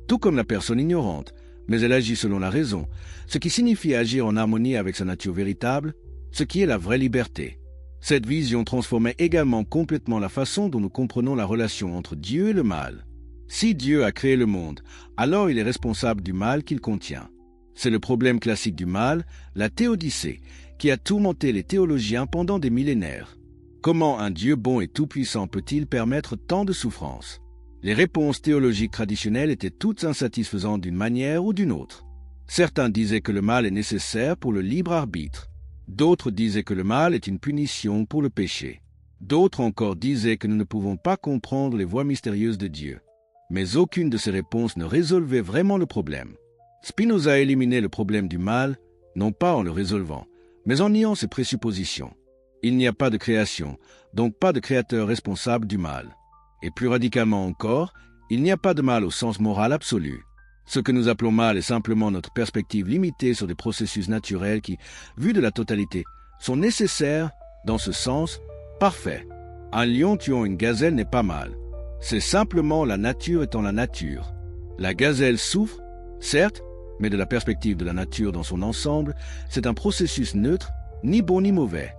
tout comme la personne ignorante, mais elle agit selon la raison, ce qui signifie agir en harmonie avec sa nature véritable, ce qui est la vraie liberté. Cette vision transformait également complètement la façon dont nous comprenons la relation entre Dieu et le mal. Si Dieu a créé le monde, alors il est responsable du mal qu'il contient. C'est le problème classique du mal, la théodicée, qui a tourmenté les théologiens pendant des millénaires. Comment un Dieu bon et tout-puissant peut-il permettre tant de souffrances? Les réponses théologiques traditionnelles étaient toutes insatisfaisantes d'une manière ou d'une autre. Certains disaient que le mal est nécessaire pour le libre arbitre. D'autres disaient que le mal est une punition pour le péché. D'autres encore disaient que nous ne pouvons pas comprendre les voies mystérieuses de Dieu. Mais aucune de ces réponses ne résolvait vraiment le problème. Spinoza a éliminé le problème du mal, non pas en le résolvant, mais en niant ses présuppositions. Il n'y a pas de création, donc pas de créateur responsable du mal. Et plus radicalement encore, il n'y a pas de mal au sens moral absolu. Ce que nous appelons mal est simplement notre perspective limitée sur des processus naturels qui, vus de la totalité, sont nécessaires, dans ce sens, parfaits. Un lion tuant une gazelle n'est pas mal. C'est simplement la nature étant la nature. La gazelle souffre, certes, mais de la perspective de la nature dans son ensemble, c'est un processus neutre, ni bon ni mauvais.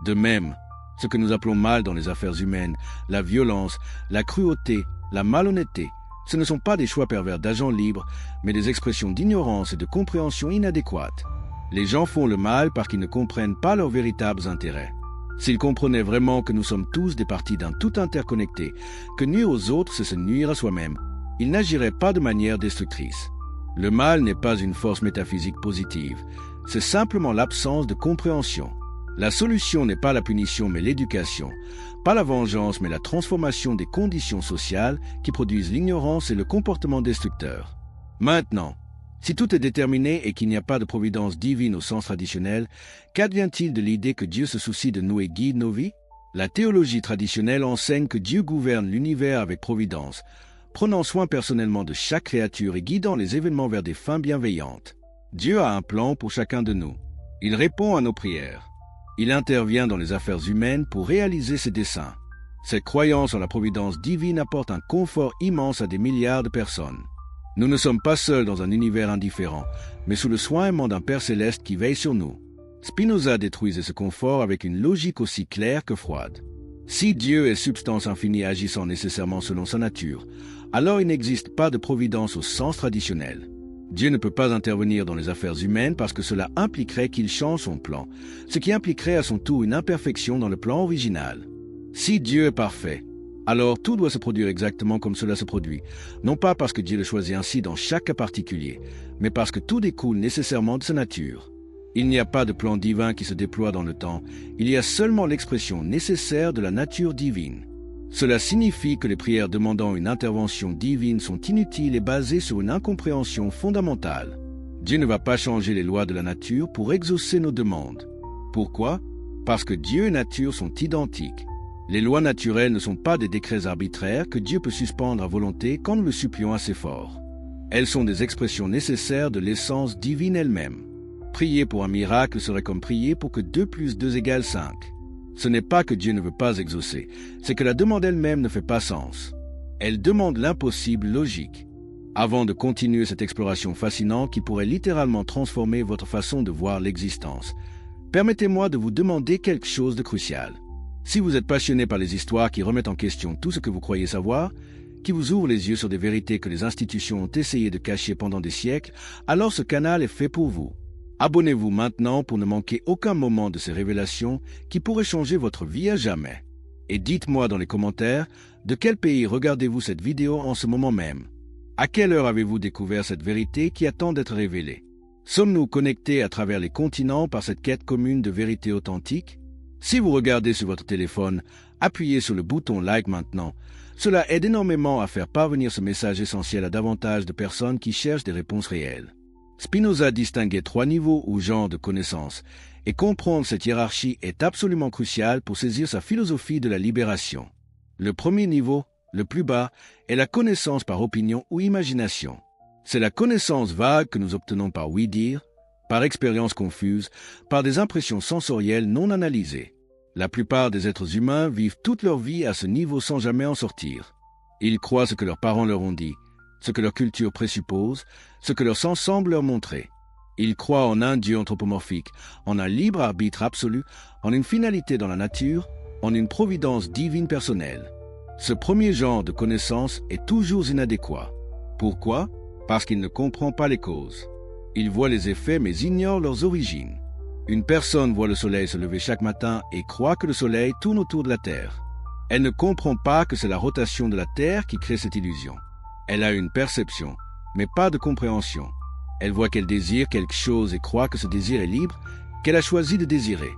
De même, ce que nous appelons mal dans les affaires humaines, la violence, la cruauté, la malhonnêteté, ce ne sont pas des choix pervers d'agents libres, mais des expressions d'ignorance et de compréhension inadéquates. Les gens font le mal parce qu'ils ne comprennent pas leurs véritables intérêts. S'ils comprenaient vraiment que nous sommes tous des parties d'un tout interconnecté, que nuire aux autres c'est se nuire à soi-même, ils n'agiraient pas de manière destructrice. Le mal n'est pas une force métaphysique positive, c'est simplement l'absence de compréhension. La solution n'est pas la punition mais l'éducation, pas la vengeance mais la transformation des conditions sociales qui produisent l'ignorance et le comportement destructeur. Maintenant, si tout est déterminé et qu'il n'y a pas de providence divine au sens traditionnel, qu'advient-il de l'idée que Dieu se soucie de nous et guide nos vies? La théologie traditionnelle enseigne que Dieu gouverne l'univers avec providence, prenant soin personnellement de chaque créature et guidant les événements vers des fins bienveillantes. Dieu a un plan pour chacun de nous. Il répond à nos prières. Il intervient dans les affaires humaines pour réaliser ses desseins. Cette croyance en la providence divine apporte un confort immense à des milliards de personnes. Nous ne sommes pas seuls dans un univers indifférent, mais sous le soin aimant d'un Père céleste qui veille sur nous. Spinoza détruisait ce confort avec une logique aussi claire que froide. Si Dieu est substance infinie agissant nécessairement selon sa nature, alors il n'existe pas de providence au sens traditionnel. Dieu ne peut pas intervenir dans les affaires humaines parce que cela impliquerait qu'il change son plan, ce qui impliquerait à son tour une imperfection dans le plan original. Si Dieu est parfait, alors tout doit se produire exactement comme cela se produit, non pas parce que Dieu le choisit ainsi dans chaque cas particulier, mais parce que tout découle nécessairement de sa nature. Il n'y a pas de plan divin qui se déploie dans le temps, il y a seulement l'expression nécessaire de la nature divine. Cela signifie que les prières demandant une intervention divine sont inutiles et basées sur une incompréhension fondamentale. Dieu ne va pas changer les lois de la nature pour exaucer nos demandes. Pourquoi? Parce que Dieu et nature sont identiques. Les lois naturelles ne sont pas des décrets arbitraires que Dieu peut suspendre à volonté quand nous le supplions assez fort. Elles sont des expressions nécessaires de l'essence divine elle-même. Prier pour un miracle serait comme prier pour que 2 + 2 = 5. Ce n'est pas que Dieu ne veut pas exaucer, c'est que la demande elle-même ne fait pas sens. Elle demande l'impossible logique. Avant de continuer cette exploration fascinante qui pourrait littéralement transformer votre façon de voir l'existence, permettez-moi de vous demander quelque chose de crucial. Si vous êtes passionné par les histoires qui remettent en question tout ce que vous croyez savoir, qui vous ouvrent les yeux sur des vérités que les institutions ont essayé de cacher pendant des siècles, alors ce canal est fait pour vous. Abonnez-vous maintenant pour ne manquer aucun moment de ces révélations qui pourraient changer votre vie à jamais. Et dites-moi dans les commentaires de quel pays regardez-vous cette vidéo en ce moment même. À quelle heure avez-vous découvert cette vérité qui attend d'être révélée? Sommes-nous connectés à travers les continents par cette quête commune de vérité authentique? Si vous regardez sur votre téléphone, appuyez sur le bouton like maintenant. Cela aide énormément à faire parvenir ce message essentiel à davantage de personnes qui cherchent des réponses réelles. Spinoza distinguait 3 niveaux ou genres de connaissances, et comprendre cette hiérarchie est absolument crucial pour saisir sa philosophie de la libération. Le premier niveau, le plus bas, est la connaissance par opinion ou imagination. C'est la connaissance vague que nous obtenons par oui-dire, par expériences confuses, par des impressions sensorielles non analysées. La plupart des êtres humains vivent toute leur vie à ce niveau sans jamais en sortir. Ils croient ce que leurs parents leur ont dit, ce que leur culture présuppose, ce que leur sens semble leur montrer. Ils croient en un Dieu anthropomorphique, en un libre arbitre absolu, en une finalité dans la nature, en une providence divine personnelle. Ce premier genre de connaissance est toujours inadéquat. Pourquoi? Parce qu'il ne comprend pas les causes. Il voit les effets mais ignore leurs origines. Une personne voit le soleil se lever chaque matin et croit que le soleil tourne autour de la Terre. Elle ne comprend pas que c'est la rotation de la Terre qui crée cette illusion. Elle a une perception, mais pas de compréhension. Elle voit qu'elle désire quelque chose et croit que ce désir est libre, qu'elle a choisi de désirer.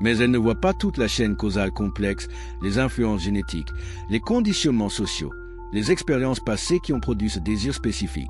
Mais elle ne voit pas toute la chaîne causale complexe, les influences génétiques, les conditionnements sociaux, les expériences passées qui ont produit ce désir spécifique.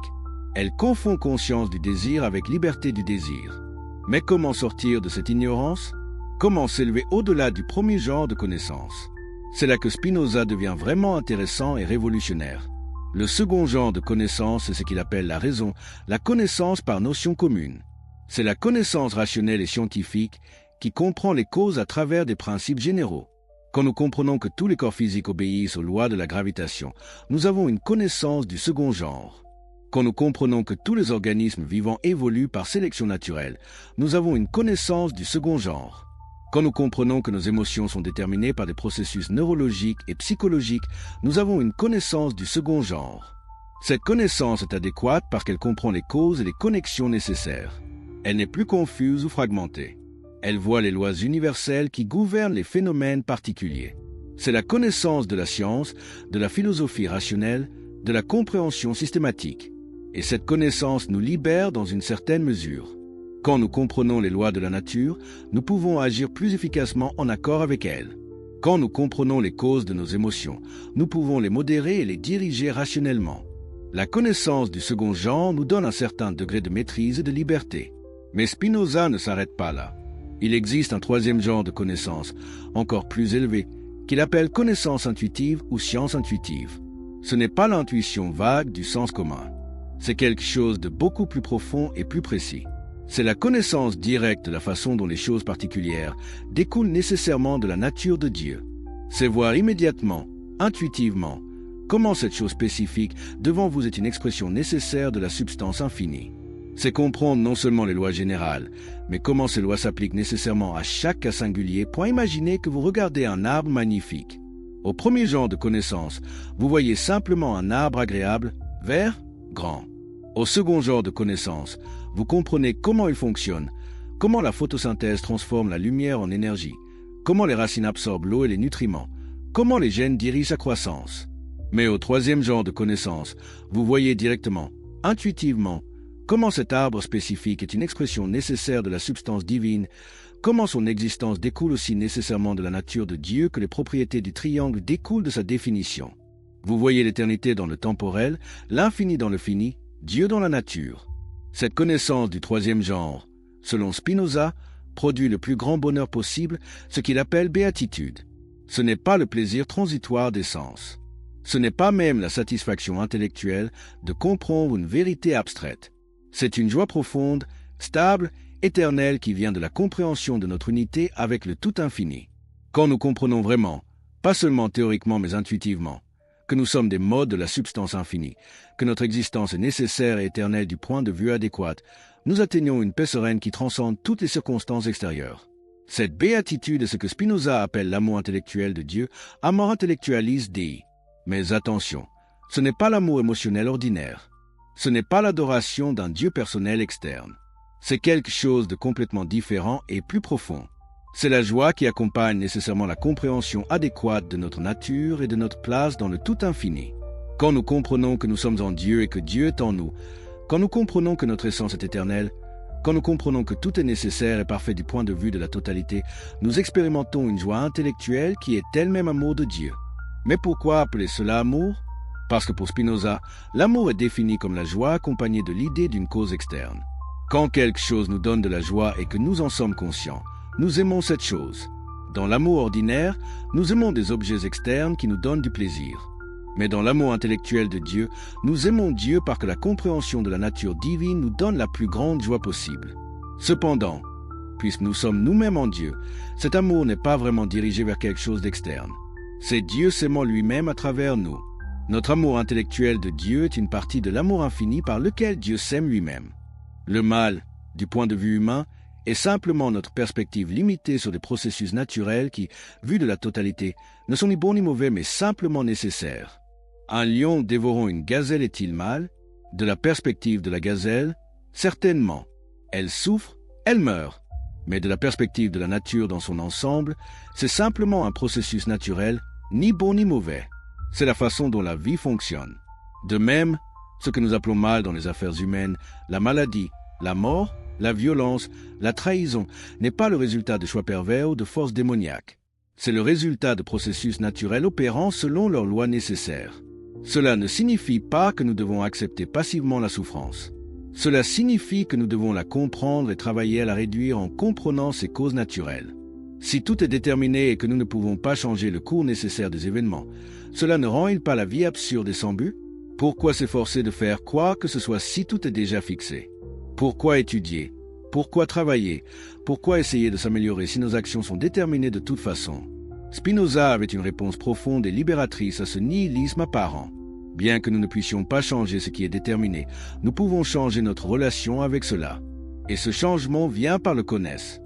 Elle confond conscience du désir avec liberté du désir. Mais comment sortir de cette ignorance? Comment s'élever au-delà du premier genre de connaissance? C'est là que Spinoza devient vraiment intéressant et révolutionnaire. Le second genre de connaissance, c'est ce qu'il appelle la raison, la connaissance par notion commune. C'est la connaissance rationnelle et scientifique qui comprend les causes à travers des principes généraux. Quand nous comprenons que tous les corps physiques obéissent aux lois de la gravitation, nous avons une connaissance du second genre. Quand nous comprenons que tous les organismes vivants évoluent par sélection naturelle, nous avons une connaissance du second genre. Quand nous comprenons que nos émotions sont déterminées par des processus neurologiques et psychologiques, nous avons une connaissance du second genre. Cette connaissance est adéquate parce qu'elle comprend les causes et les connexions nécessaires. Elle n'est plus confuse ou fragmentée. Elle voit les lois universelles qui gouvernent les phénomènes particuliers. C'est la connaissance de la science, de la philosophie rationnelle, de la compréhension systématique. Et cette connaissance nous libère dans une certaine mesure. Quand nous comprenons les lois de la nature, nous pouvons agir plus efficacement en accord avec elles. Quand nous comprenons les causes de nos émotions, nous pouvons les modérer et les diriger rationnellement. La connaissance du second genre nous donne un certain degré de maîtrise et de liberté. Mais Spinoza ne s'arrête pas là. Il existe un troisième genre de connaissance, encore plus élevé, qu'il appelle connaissance intuitive ou science intuitive. Ce n'est pas l'intuition vague du sens commun. C'est quelque chose de beaucoup plus profond et plus précis. C'est la connaissance directe de la façon dont les choses particulières découlent nécessairement de la nature de Dieu. C'est voir immédiatement, intuitivement, comment cette chose spécifique devant vous est une expression nécessaire de la substance infinie. C'est comprendre non seulement les lois générales, mais comment ces lois s'appliquent nécessairement à chaque cas singulier pour imaginer que vous regardez un arbre magnifique. Au premier genre de connaissance, vous voyez simplement un arbre agréable, vert, grand. Au second genre de connaissance, vous comprenez comment il fonctionne, comment la photosynthèse transforme la lumière en énergie, comment les racines absorbent l'eau et les nutriments, comment les gènes dirigent sa croissance. Mais au troisième genre de connaissance, vous voyez directement, intuitivement, comment cet arbre spécifique est une expression nécessaire de la substance divine, comment son existence découle aussi nécessairement de la nature de Dieu que les propriétés du triangle découlent de sa définition. Vous voyez l'éternité dans le temporel, l'infini dans le fini, Dieu dans la nature. Cette connaissance du troisième genre, selon Spinoza, produit le plus grand bonheur possible, ce qu'il appelle béatitude. Ce n'est pas le plaisir transitoire des sens. Ce n'est pas même la satisfaction intellectuelle de comprendre une vérité abstraite. C'est une joie profonde, stable, éternelle qui vient de la compréhension de notre unité avec le tout infini. Quand nous comprenons vraiment, pas seulement théoriquement mais intuitivement, que nous sommes des modes de la substance infinie, que notre existence est nécessaire et éternelle du point de vue adéquat, nous atteignons une paix sereine qui transcende toutes les circonstances extérieures. Cette béatitude est ce que Spinoza appelle l'amour intellectuel de Dieu, amor intellectualis Dei. Mais attention, ce n'est pas l'amour émotionnel ordinaire. Ce n'est pas l'adoration d'un Dieu personnel externe. C'est quelque chose de complètement différent et plus profond. C'est la joie qui accompagne nécessairement la compréhension adéquate de notre nature et de notre place dans le tout infini. Quand nous comprenons que nous sommes en Dieu et que Dieu est en nous, quand nous comprenons que notre essence est éternelle, quand nous comprenons que tout est nécessaire et parfait du point de vue de la totalité, nous expérimentons une joie intellectuelle qui est elle-même amour de Dieu. Mais pourquoi appeler cela amour? Parce que pour Spinoza, l'amour est défini comme la joie accompagnée de l'idée d'une cause externe. Quand quelque chose nous donne de la joie et que nous en sommes conscients, nous aimons cette chose. Dans l'amour ordinaire, nous aimons des objets externes qui nous donnent du plaisir. Mais dans l'amour intellectuel de Dieu, nous aimons Dieu parce que la compréhension de la nature divine nous donne la plus grande joie possible. Cependant, puisque nous sommes nous-mêmes en Dieu, cet amour n'est pas vraiment dirigé vers quelque chose d'externe. C'est Dieu s'aimant lui-même à travers nous. Notre amour intellectuel de Dieu est une partie de l'amour infini par lequel Dieu s'aime lui-même. Le mal, du point de vue humain, est simplement notre perspective limitée sur des processus naturels qui, vus de la totalité, ne sont ni bons ni mauvais mais simplement nécessaires. Un lion dévorant une gazelle est-il mal? De la perspective de la gazelle, certainement. Elle souffre, elle meurt. Mais de la perspective de la nature dans son ensemble, c'est simplement un processus naturel, ni bon ni mauvais. C'est la façon dont la vie fonctionne. De même, ce que nous appelons mal dans les affaires humaines, la maladie, la mort, la violence, la trahison, n'est pas le résultat de choix pervers ou de forces démoniaques. C'est le résultat de processus naturels opérant selon leurs lois nécessaires. Cela ne signifie pas que nous devons accepter passivement la souffrance. Cela signifie que nous devons la comprendre et travailler à la réduire en comprenant ses causes naturelles. Si tout est déterminé et que nous ne pouvons pas changer le cours nécessaire des événements, cela ne rend-il pas la vie absurde et sans but? Pourquoi s'efforcer de faire quoi que ce soit si tout est déjà fixé? Pourquoi étudier? Pourquoi travailler? Pourquoi essayer de s'améliorer si nos actions sont déterminées de toute façon? Spinoza avait une réponse profonde et libératrice à ce nihilisme apparent. Bien que nous ne puissions pas changer ce qui est déterminé, nous pouvons changer notre relation avec cela. Et ce changement vient par le connaître.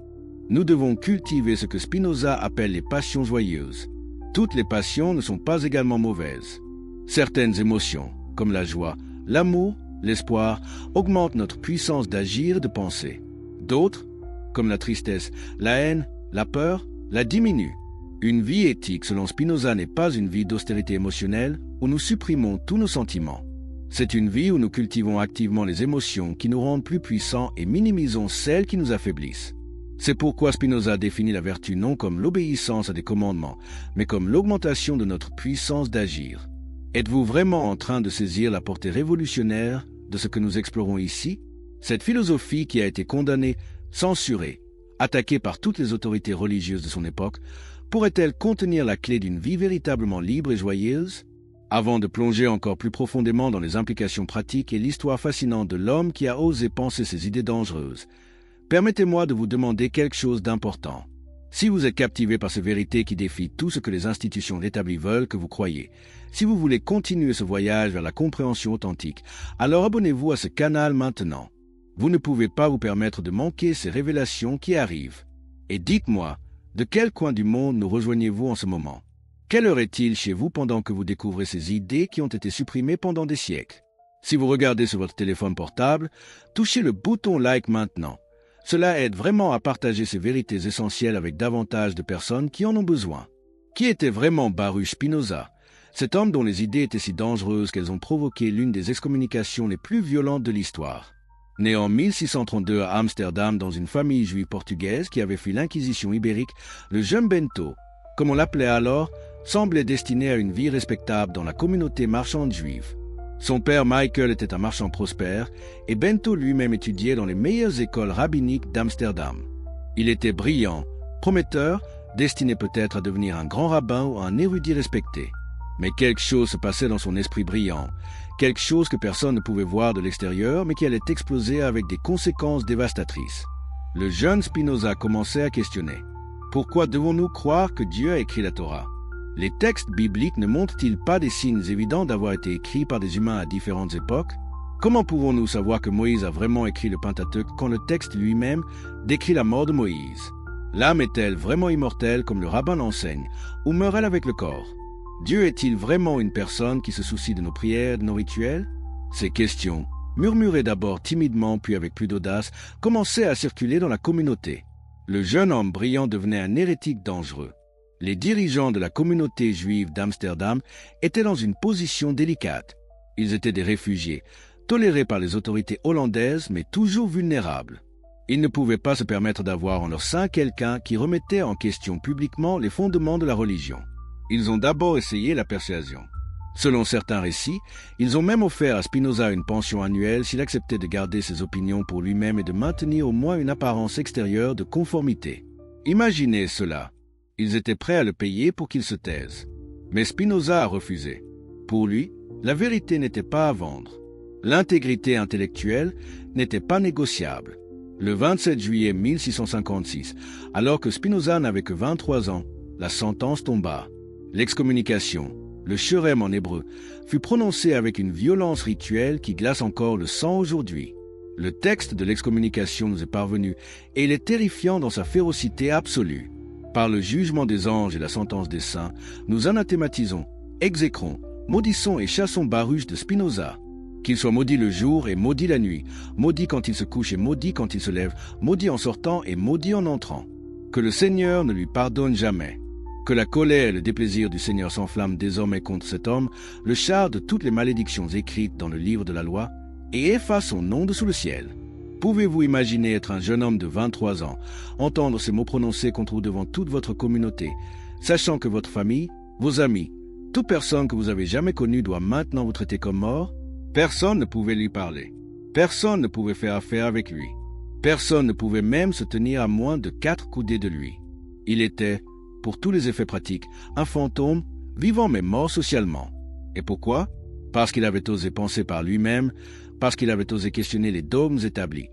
Nous devons cultiver ce que Spinoza appelle les passions joyeuses. Toutes les passions ne sont pas également mauvaises. Certaines émotions, comme la joie, l'amour, l'espoir, augmentent notre puissance d'agir et de penser. D'autres, comme la tristesse, la haine, la peur, la diminuent. Une vie éthique, selon Spinoza, n'est pas une vie d'austérité émotionnelle où nous supprimons tous nos sentiments. C'est une vie où nous cultivons activement les émotions qui nous rendent plus puissants et minimisons celles qui nous affaiblissent. C'est pourquoi Spinoza définit la vertu non comme l'obéissance à des commandements, mais comme l'augmentation de notre puissance d'agir. Êtes-vous vraiment en train de saisir la portée révolutionnaire de ce que nous explorons ici? Cette philosophie qui a été condamnée, censurée, attaquée par toutes les autorités religieuses de son époque, pourrait-elle contenir la clé d'une vie véritablement libre et joyeuse? Avant de plonger encore plus profondément dans les implications pratiques et l'histoire fascinante de l'homme qui a osé penser ces idées dangereuses, permettez-moi de vous demander quelque chose d'important. Si vous êtes captivé par ces vérités qui défient tout ce que les institutions établies veulent que vous croyiez, si vous voulez continuer ce voyage vers la compréhension authentique, alors abonnez-vous à ce canal maintenant. Vous ne pouvez pas vous permettre de manquer ces révélations qui arrivent. Et dites-moi, de quel coin du monde nous rejoignez-vous en ce moment? Quelle heure est-il chez vous pendant que vous découvrez ces idées qui ont été supprimées pendant des siècles? Si vous regardez sur votre téléphone portable, touchez le bouton like maintenant. Cela aide vraiment à partager ces vérités essentielles avec davantage de personnes qui en ont besoin. Qui était vraiment Baruch Spinoza? Cet homme dont les idées étaient si dangereuses qu'elles ont provoqué l'une des excommunications les plus violentes de l'histoire. Né en 1632 à Amsterdam dans une famille juive portugaise qui avait fui l'Inquisition ibérique, le jeune Bento, comme on l'appelait alors, semblait destiné à une vie respectable dans la communauté marchande juive. Son père Michael était un marchand prospère et Bento lui-même étudiait dans les meilleures écoles rabbiniques d'Amsterdam. Il était brillant, prometteur, destiné peut-être à devenir un grand rabbin ou un érudit respecté. Mais quelque chose se passait dans son esprit brillant, quelque chose que personne ne pouvait voir de l'extérieur mais qui allait exploser avec des conséquences dévastatrices. Le jeune Spinoza commençait à questionner. Pourquoi devons-nous croire que Dieu a écrit la Torah? Les textes bibliques ne montrent-ils pas des signes évidents d'avoir été écrits par des humains à différentes époques? Comment pouvons-nous savoir que Moïse a vraiment écrit le Pentateuque quand le texte lui-même décrit la mort de Moïse? L'âme est-elle vraiment immortelle comme le rabbin l'enseigne, ou meurt-elle avec le corps? Dieu est-il vraiment une personne qui se soucie de nos prières, de nos rituels? Ces questions, murmurées d'abord timidement puis avec plus d'audace, commençaient à circuler dans la communauté. Le jeune homme brillant devenait un hérétique dangereux. Les dirigeants de la communauté juive d'Amsterdam étaient dans une position délicate. Ils étaient des réfugiés, tolérés par les autorités hollandaises mais toujours vulnérables. Ils ne pouvaient pas se permettre d'avoir en leur sein quelqu'un qui remettait en question publiquement les fondements de la religion. Ils ont d'abord essayé la persuasion. Selon certains récits, ils ont même offert à Spinoza une pension annuelle s'il acceptait de garder ses opinions pour lui-même et de maintenir au moins une apparence extérieure de conformité. Imaginez cela. Ils étaient prêts à le payer pour qu'il se taise. Mais Spinoza a refusé. Pour lui, la vérité n'était pas à vendre. L'intégrité intellectuelle n'était pas négociable. Le 27 juillet 1656, alors que Spinoza n'avait que 23 ans, la sentence tomba. L'excommunication, le sherem en hébreu, fut prononcée avec une violence rituelle qui glace encore le sang aujourd'hui. Le texte de l'excommunication nous est parvenu et il est terrifiant dans sa férocité absolue. Par le jugement des anges et la sentence des saints, nous anathématisons, exécrons, maudissons et chassons Baruch de Spinoza. Qu'il soit maudit le jour et maudit la nuit, maudit quand il se couche et maudit quand il se lève, maudit en sortant et maudit en entrant. Que le Seigneur ne lui pardonne jamais. Que la colère et le déplaisir du Seigneur s'enflamment désormais contre cet homme, le char de toutes les malédictions écrites dans le livre de la loi, et efface son nom de sous le ciel. Pouvez-vous imaginer être un jeune homme de 23 ans, entendre ces mots prononcés contre vous devant toute votre communauté, sachant que votre famille, vos amis, toute personne que vous avez jamais connue doit maintenant vous traiter comme mort? Personne ne pouvait lui parler. Personne ne pouvait faire affaire avec lui. Personne ne pouvait même se tenir à moins de 4 coudées de lui. Il était, pour tous les effets pratiques, un fantôme, vivant mais mort socialement. Et pourquoi? Parce qu'il avait osé penser par lui-même, parce qu'il avait osé questionner les dogmes établis,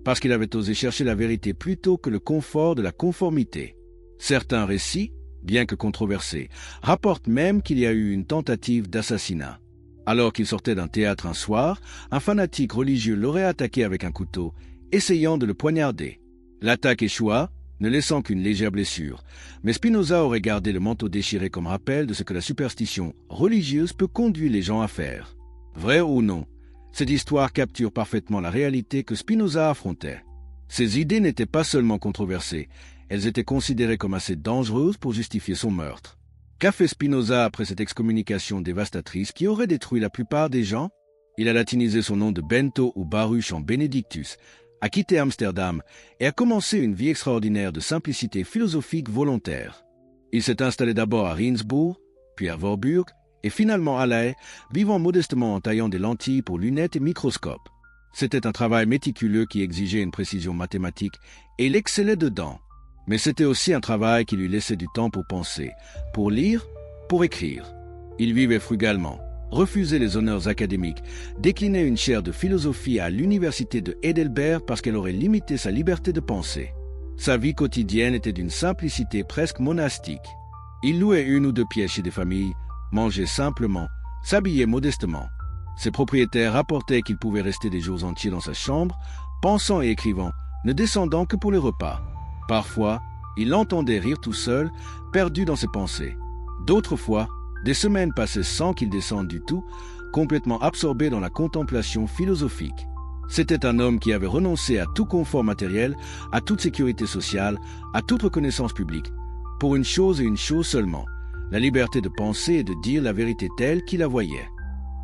parce qu'il avait osé chercher la vérité plutôt que le confort de la conformité. Certains récits, bien que controversés, rapportent même qu'il y a eu une tentative d'assassinat. Alors qu'il sortait d'un théâtre un soir, un fanatique religieux l'aurait attaqué avec un couteau, essayant de le poignarder. L'attaque échoua, ne laissant qu'une légère blessure, mais Spinoza aurait gardé le manteau déchiré comme rappel de ce que la superstition religieuse peut conduire les gens à faire. Vrai ou non, cette histoire capture parfaitement la réalité que Spinoza affrontait. Ses idées n'étaient pas seulement controversées, elles étaient considérées comme assez dangereuses pour justifier son meurtre. Qu'a fait Spinoza après cette excommunication dévastatrice qui aurait détruit la plupart des gens? Il a latinisé son nom de Bento ou Baruch en Benedictus, a quitté Amsterdam et a commencé une vie extraordinaire de simplicité philosophique volontaire. Il s'est installé d'abord à Rindsbourg, puis à Voorburg, et finalement à La Haye, vivant modestement en taillant des lentilles pour lunettes et microscopes. C'était un travail méticuleux qui exigeait une précision mathématique, et il excellait dedans. Mais c'était aussi un travail qui lui laissait du temps pour penser, pour lire, pour écrire. Il vivait frugalement, refusait les honneurs académiques, déclinait une chaire de philosophie à l'université de Heidelberg parce qu'elle aurait limité sa liberté de penser. Sa vie quotidienne était d'une simplicité presque monastique. Il louait 1 ou 2 pièces chez des familles, mangeait simplement, s'habillait modestement. Ses propriétaires rapportaient qu'il pouvait rester des jours entiers dans sa chambre, pensant et écrivant, ne descendant que pour les repas. Parfois, il l'entendait rire tout seul, perdu dans ses pensées. D'autres fois, des semaines passaient sans qu'il descende du tout, complètement absorbé dans la contemplation philosophique. C'était un homme qui avait renoncé à tout confort matériel, à toute sécurité sociale, à toute reconnaissance publique, pour une chose et une chose seulement, la liberté de penser et de dire la vérité telle qu'il la voyait.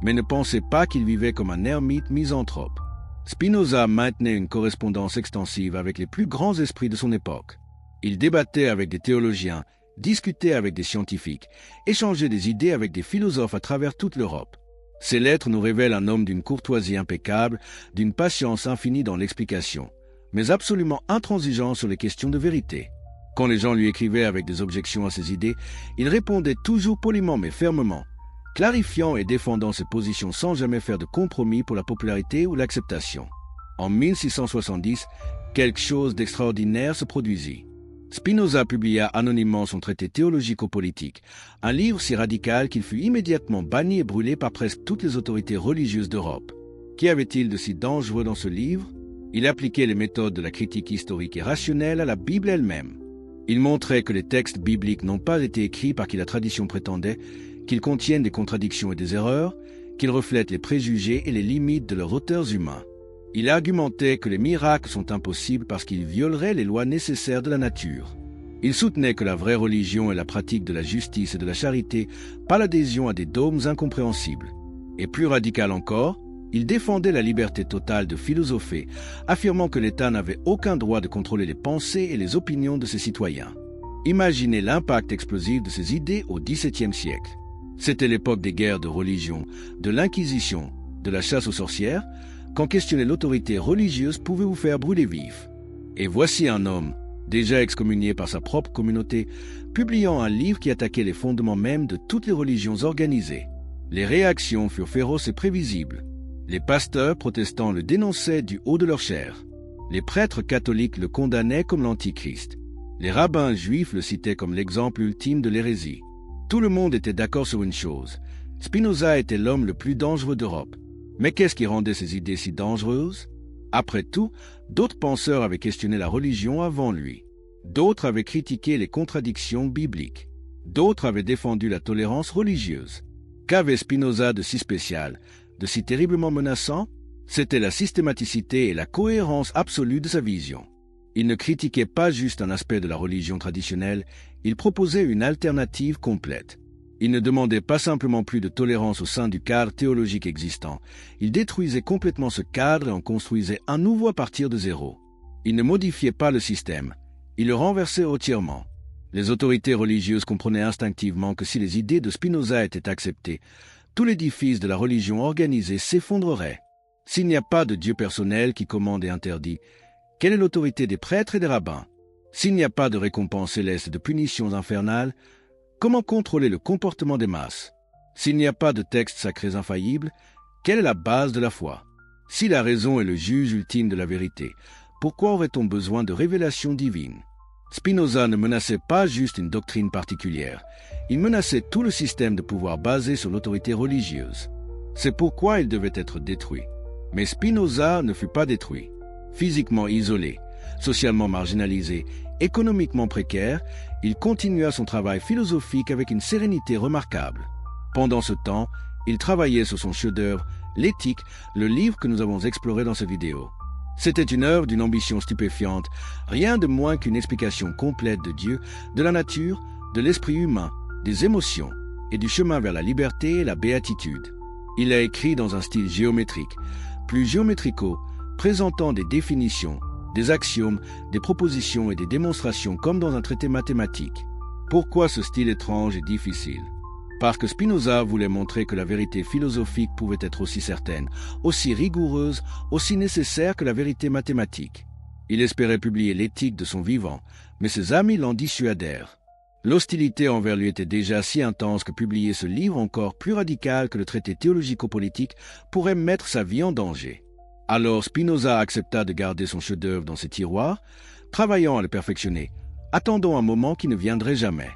Mais ne pensez pas qu'il vivait comme un ermite misanthrope. Spinoza maintenait une correspondance extensive avec les plus grands esprits de son époque. Il débattait avec des théologiens, discutait avec des scientifiques, échangeait des idées avec des philosophes à travers toute l'Europe. Ses lettres nous révèlent un homme d'une courtoisie impeccable, d'une patience infinie dans l'explication, mais absolument intransigeant sur les questions de vérité. Quand les gens lui écrivaient avec des objections à ses idées, il répondait toujours poliment mais fermement, clarifiant et défendant ses positions sans jamais faire de compromis pour la popularité ou l'acceptation. En 1670, quelque chose d'extraordinaire se produisit. Spinoza publia anonymement son traité théologico-politique, un livre si radical qu'il fut immédiatement banni et brûlé par presque toutes les autorités religieuses d'Europe. Qu'y avait-il de si dangereux dans ce livre? Il appliquait les méthodes de la critique historique et rationnelle à la Bible elle-même. Il montrait que les textes bibliques n'ont pas été écrits par qui la tradition prétendait, qu'ils contiennent des contradictions et des erreurs, qu'ils reflètent les préjugés et les limites de leurs auteurs humains. Il argumentait que les miracles sont impossibles parce qu'ils violeraient les lois nécessaires de la nature. Il soutenait que la vraie religion est la pratique de la justice et de la charité, pas l'adhésion à des dogmes incompréhensibles. Et plus radical encore, il défendait la liberté totale de philosopher, affirmant que l'État n'avait aucun droit de contrôler les pensées et les opinions de ses citoyens. Imaginez l'impact explosif de ces idées au XVIIe siècle. C'était l'époque des guerres de religion, de l'Inquisition, de la chasse aux sorcières, quand questionner l'autorité religieuse pouvait vous faire brûler vif. Et voici un homme, déjà excommunié par sa propre communauté, publiant un livre qui attaquait les fondements mêmes de toutes les religions organisées. Les réactions furent féroces et prévisibles. Les pasteurs protestants le dénonçaient du haut de leur chair. Les prêtres catholiques le condamnaient comme l'Antichrist. Les rabbins juifs le citaient comme l'exemple ultime de l'hérésie. Tout le monde était d'accord sur une chose. Spinoza était l'homme le plus dangereux d'Europe. Mais qu'est-ce qui rendait ces idées si dangereuses? Après tout, d'autres penseurs avaient questionné la religion avant lui. D'autres avaient critiqué les contradictions bibliques. D'autres avaient défendu la tolérance religieuse. Qu'avait Spinoza de si spécial, de si terriblement menaçant? C'était la systématicité et la cohérence absolue de sa vision. Il ne critiquait pas juste un aspect de la religion traditionnelle, Il proposait une alternative complète. Il ne demandait pas simplement plus de tolérance au sein du cadre théologique existant. Il détruisait complètement ce cadre et en construisait un nouveau à partir de zéro. Il ne modifiait pas le système. Il le renversait entièrement. Les autorités religieuses comprenaient instinctivement que si les idées de Spinoza étaient acceptées, tout l'édifice de la religion organisée s'effondrerait. S'il n'y a pas de Dieu personnel qui commande et interdit, quelle est l'autorité des prêtres et des rabbins? S'il n'y a pas de récompense céleste et de punitions infernales, comment contrôler le comportement des masses? S'il n'y a pas de textes sacrés infaillibles, quelle est la base de la foi? Si la raison est le juge ultime de la vérité, pourquoi aurait-on besoin de révélations divines? Spinoza ne menaçait pas juste une doctrine particulière, il menaçait tout le système de pouvoir basé sur l'autorité religieuse. C'est pourquoi il devait être détruit. Mais Spinoza ne fut pas détruit. Physiquement isolé, socialement marginalisé, économiquement précaire, il continua son travail philosophique avec une sérénité remarquable. Pendant ce temps, il travaillait sur son chef-d'œuvre, l'Éthique, le livre que nous avons exploré dans cette vidéo. C'était une œuvre d'une ambition stupéfiante, rien de moins qu'une explication complète de Dieu, de la nature, de l'esprit humain, des émotions et du chemin vers la liberté et la béatitude. Il a écrit dans un style géométrique, plus géométrico, présentant des définitions, des axiomes, des propositions et des démonstrations comme dans un traité mathématique. Pourquoi ce style étrange et difficile? Parce que Spinoza voulait montrer que la vérité philosophique pouvait être aussi certaine, aussi rigoureuse, aussi nécessaire que la vérité mathématique. Il espérait publier l'éthique de son vivant, mais ses amis l'en dissuadèrent. L'hostilité envers lui était déjà si intense que publier ce livre encore plus radical que le traité théologico-politique pourrait mettre sa vie en danger. Alors Spinoza accepta de garder son chef-d'œuvre dans ses tiroirs, travaillant à le perfectionner, attendant un moment qui ne viendrait jamais.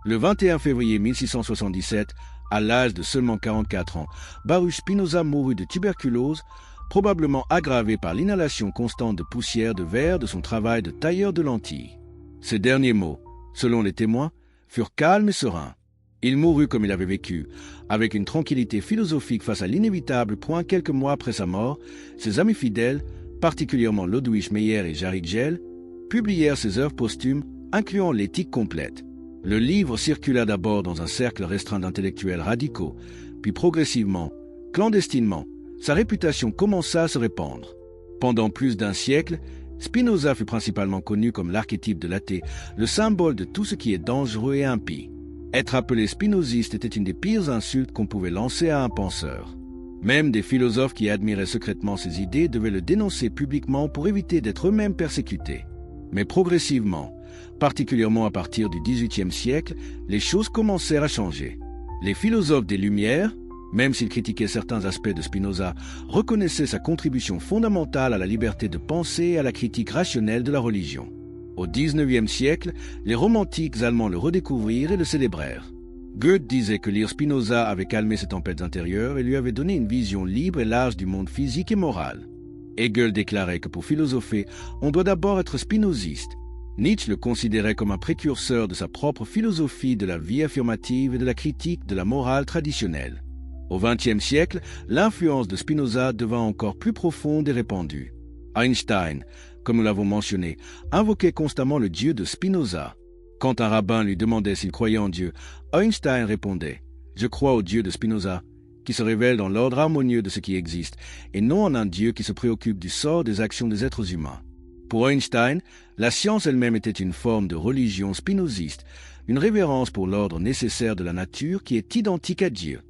Le 21 février 1677, à l'âge de seulement 44 ans, Baruch Spinoza mourut de tuberculose, probablement aggravée par l'inhalation constante de poussière de verre de son travail de tailleur de lentilles. Ses derniers mots, selon les témoins, furent calmes et sereins. Il mourut comme il avait vécu, avec une tranquillité philosophique face à l'inévitable point quelques mois après sa mort. Ses amis fidèles, particulièrement Ludwig Meyer et Jarich Gell, publièrent ses œuvres posthumes, incluant l'éthique complète. Le livre circula d'abord dans un cercle restreint d'intellectuels radicaux, puis progressivement, clandestinement, sa réputation commença à se répandre. Pendant plus d'un siècle, Spinoza fut principalement connu comme l'archétype de l'athée, le symbole de tout ce qui est dangereux et impie. Être appelé spinoziste était une des pires insultes qu'on pouvait lancer à un penseur. Même des philosophes qui admiraient secrètement ses idées devaient le dénoncer publiquement pour éviter d'être eux-mêmes persécutés. Mais progressivement, particulièrement à partir du XVIIIe siècle, les choses commencèrent à changer. Les philosophes des Lumières, même s'ils critiquaient certains aspects de Spinoza, reconnaissaient sa contribution fondamentale à la liberté de penser et à la critique rationnelle de la religion. Au XIXe siècle, les romantiques allemands le redécouvrirent et le célébrèrent. Goethe disait que lire Spinoza avait calmé ses tempêtes intérieures et lui avait donné une vision libre et large du monde physique et moral. Hegel déclarait que pour philosopher, on doit d'abord être spinoziste. Nietzsche le considérait comme un précurseur de sa propre philosophie de la vie affirmative et de la critique de la morale traditionnelle. Au XXe siècle, l'influence de Spinoza devint encore plus profonde et répandue. Einstein, comme nous l'avons mentionné, invoquait constamment le Dieu de Spinoza. Quand un rabbin lui demandait s'il croyait en Dieu, Einstein répondait « Je crois au Dieu de Spinoza », qui se révèle dans l'ordre harmonieux de ce qui existe, et non en un Dieu qui se préoccupe du sort des actions des êtres humains. Pour Einstein, la science elle-même était une forme de religion spinoziste, une révérence pour l'ordre nécessaire de la nature qui est identique à Dieu.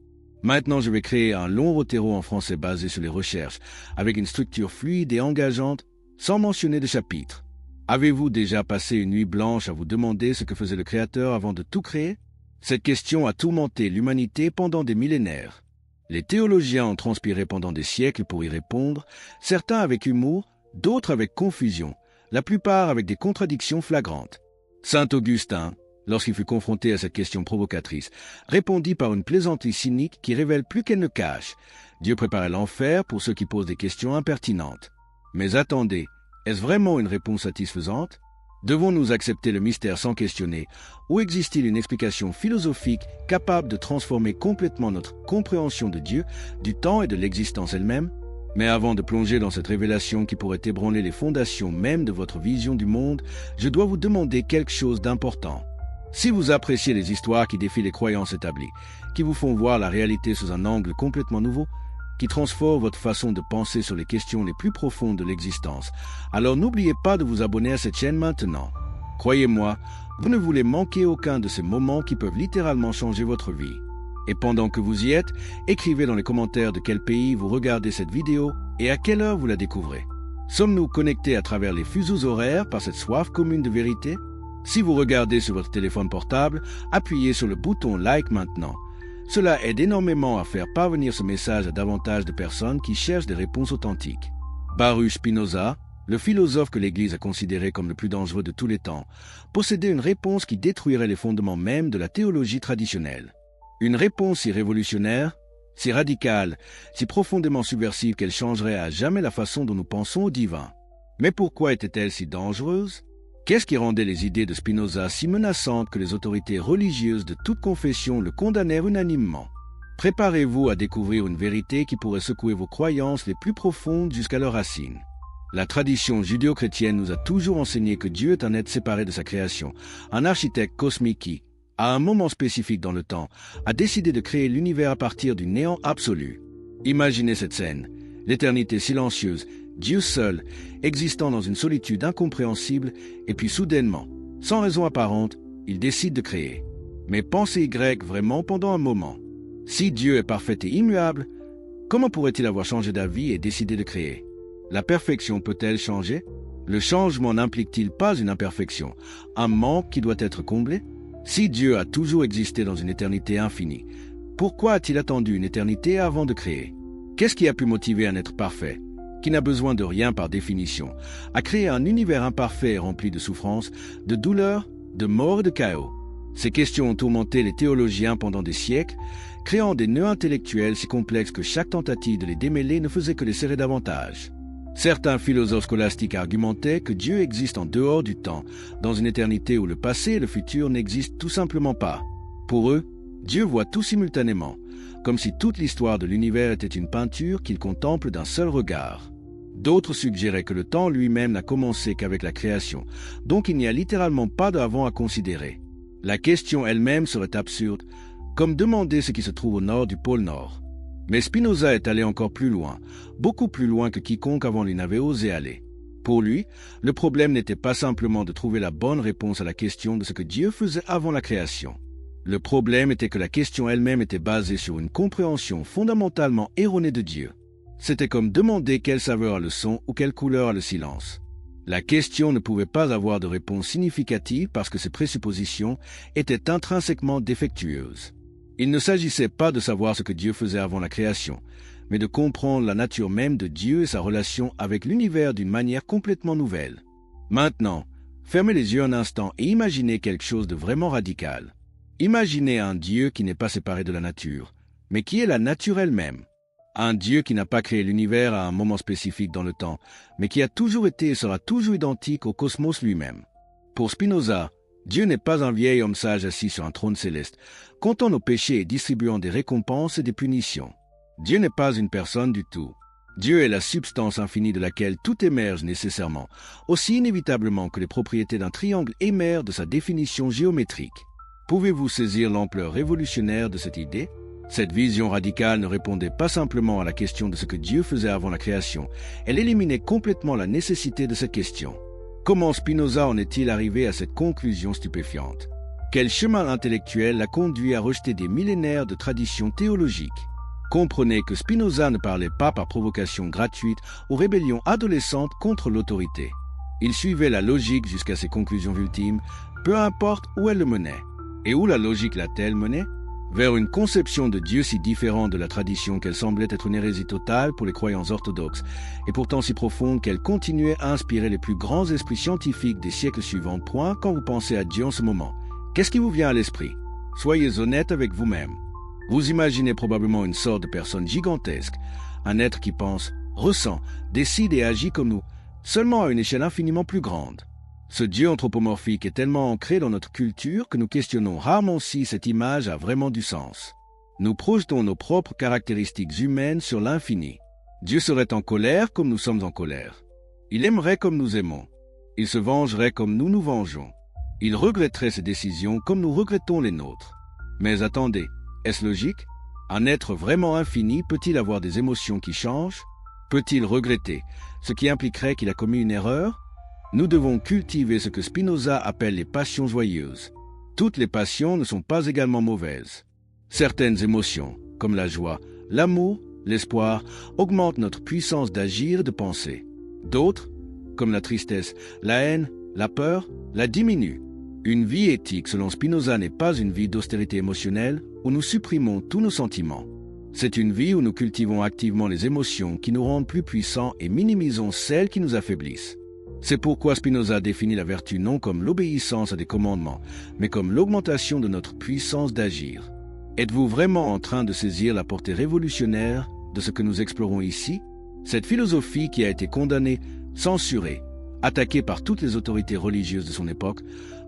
Maintenant, je vais créer un long rotero en français basé sur les recherches, avec une structure fluide et engageante, sans mentionner de chapitres. Avez-vous déjà passé une nuit blanche à vous demander ce que faisait le Créateur avant de tout créer? Cette question a tourmenté l'humanité pendant des millénaires. Les théologiens ont transpiré pendant des siècles pour y répondre, certains avec humour, d'autres avec confusion, la plupart avec des contradictions flagrantes. Saint Augustin, lorsqu'il fut confronté à cette question provocatrice, répondit par une plaisanterie cynique qui révèle plus qu'elle ne cache. Dieu préparait l'enfer pour ceux qui posent des questions impertinentes. Mais attendez, est-ce vraiment une réponse satisfaisante? Devons-nous accepter le mystère sans questionner, ou existe-t-il une explication philosophique capable de transformer complètement notre compréhension de Dieu, du temps et de l'existence elle-même? Mais avant de plonger dans cette révélation qui pourrait ébranler les fondations même de votre vision du monde, je dois vous demander quelque chose d'important. Si vous appréciez les histoires qui défient les croyances établies, qui vous font voir la réalité sous un angle complètement nouveau, qui transforment votre façon de penser sur les questions les plus profondes de l'existence, alors n'oubliez pas de vous abonner à cette chaîne maintenant. Croyez-moi, vous ne voulez manquer aucun de ces moments qui peuvent littéralement changer votre vie. Et pendant que vous y êtes, écrivez dans les commentaires de quel pays vous regardez cette vidéo et à quelle heure vous la découvrez. Sommes-nous connectés à travers les fuseaux horaires par cette soif commune de vérité? Si vous regardez sur votre téléphone portable, appuyez sur le bouton Like maintenant. Cela aide énormément à faire parvenir ce message à davantage de personnes qui cherchent des réponses authentiques. Baruch Spinoza, le philosophe que l'Église a considéré comme le plus dangereux de tous les temps, possédait une réponse qui détruirait les fondements mêmes de la théologie traditionnelle. Une réponse si révolutionnaire, si radicale, si profondément subversive qu'elle changerait à jamais la façon dont nous pensons au divin. Mais pourquoi était-elle si dangereuse? Qu'est-ce qui rendait les idées de Spinoza si menaçantes que les autorités religieuses de toute confession le condamnèrent unanimement? Préparez-vous à découvrir une vérité qui pourrait secouer vos croyances les plus profondes jusqu'à leurs racines. La tradition judéo-chrétienne nous a toujours enseigné que Dieu est un être séparé de sa création, un architecte cosmique qui, à un moment spécifique dans le temps, a décidé de créer l'univers à partir du néant absolu. Imaginez cette scène, l'éternité silencieuse, Dieu seul, existant dans une solitude incompréhensible, et puis soudainement, sans raison apparente, il décide de créer. Mais pensez Y vraiment pendant un moment. Si Dieu est parfait et immuable, comment pourrait-il avoir changé d'avis et décidé de créer? La perfection peut-elle changer? Le changement n'implique-t-il pas une imperfection, un manque qui doit être comblé? Si Dieu a toujours existé dans une éternité infinie, pourquoi a-t-il attendu une éternité avant de créer? Qu'est-ce qui a pu motiver un être parfait, qui n'a besoin de rien par définition, à créer un univers imparfait et rempli de souffrances, de douleurs, de mort et de chaos? Ces questions ont tourmenté les théologiens pendant des siècles, créant des nœuds intellectuels si complexes que chaque tentative de les démêler ne faisait que les serrer davantage. Certains philosophes scolastiques argumentaient que Dieu existe en dehors du temps, dans une éternité où le passé et le futur n'existent tout simplement pas. Pour eux, Dieu voit tout simultanément, comme si toute l'histoire de l'univers était une peinture qu'il contemple d'un seul regard. D'autres suggéraient que le temps lui-même n'a commencé qu'avec la création, donc il n'y a littéralement pas d'avant à considérer. La question elle-même serait absurde, comme demander ce qui se trouve au nord du pôle Nord. Mais Spinoza est allé encore plus loin, beaucoup plus loin que quiconque avant lui n'avait osé aller. Pour lui, le problème n'était pas simplement de trouver la bonne réponse à la question de ce que Dieu faisait avant la création. Le problème était que la question elle-même était basée sur une compréhension fondamentalement erronée de Dieu. C'était comme demander quelle saveur a le son ou quelle couleur a le silence. La question ne pouvait pas avoir de réponse significative parce que ses présuppositions étaient intrinsèquement défectueuses. Il ne s'agissait pas de savoir ce que Dieu faisait avant la création, mais de comprendre la nature même de Dieu et sa relation avec l'univers d'une manière complètement nouvelle. Maintenant, fermez les yeux un instant et imaginez quelque chose de vraiment radical. Imaginez un Dieu qui n'est pas séparé de la nature, mais qui est la nature elle-même. Un Dieu qui n'a pas créé l'univers à un moment spécifique dans le temps, mais qui a toujours été et sera toujours identique au cosmos lui-même. Pour Spinoza, Dieu n'est pas un vieil homme sage assis sur un trône céleste, comptant nos péchés et distribuant des récompenses et des punitions. Dieu n'est pas une personne du tout. Dieu est la substance infinie de laquelle tout émerge nécessairement, aussi inévitablement que les propriétés d'un triangle émergent de sa définition géométrique. Pouvez-vous saisir l'ampleur révolutionnaire de cette idée? Cette vision radicale ne répondait pas simplement à la question de ce que Dieu faisait avant la création, elle éliminait complètement la nécessité de cette question. Comment Spinoza en est-il arrivé à cette conclusion stupéfiante? Quel chemin intellectuel l'a conduit à rejeter des millénaires de traditions théologiques? Comprenez que Spinoza ne parlait pas par provocation gratuite aux rébellions adolescentes contre l'autorité. Il suivait la logique jusqu'à ses conclusions ultimes, peu importe où elle le menait. Et où la logique l'a-t-elle mené? Vers une conception de Dieu si différente de la tradition qu'elle semblait être une hérésie totale pour les croyants orthodoxes, et pourtant si profonde qu'elle continuait à inspirer les plus grands esprits scientifiques des siècles suivants. Point quand vous pensez à Dieu en ce moment. Qu'est-ce qui vous vient à l'esprit? Soyez honnête avec vous-même. Vous imaginez probablement une sorte de personne gigantesque, un être qui pense, ressent, décide et agit comme nous, seulement à une échelle infiniment plus grande. Ce Dieu anthropomorphique est tellement ancré dans notre culture que nous questionnons rarement si cette image a vraiment du sens. Nous projetons nos propres caractéristiques humaines sur l'infini. Dieu serait en colère comme nous sommes en colère. Il aimerait comme nous aimons. Il se vengerait comme nous nous vengeons. Il regretterait ses décisions comme nous regrettons les nôtres. Mais attendez, est-ce logique? Un être vraiment infini peut-il avoir des émotions qui changent? Peut-il regretter, ce qui impliquerait qu'il a commis une erreur? Nous devons cultiver ce que Spinoza appelle les passions joyeuses. Toutes les passions ne sont pas également mauvaises. Certaines émotions, comme la joie, l'amour, l'espoir, augmentent notre puissance d'agir et de penser. D'autres, comme la tristesse, la haine, la peur, la diminuent. Une vie éthique, selon Spinoza, n'est pas une vie d'austérité émotionnelle où nous supprimons tous nos sentiments. C'est une vie où nous cultivons activement les émotions qui nous rendent plus puissants et minimisons celles qui nous affaiblissent. C'est pourquoi Spinoza définit la vertu non comme l'obéissance à des commandements, mais comme l'augmentation de notre puissance d'agir. Êtes-vous vraiment en train de saisir la portée révolutionnaire de ce que nous explorons ici? Cette philosophie qui a été condamnée, censurée, attaquée par toutes les autorités religieuses de son époque,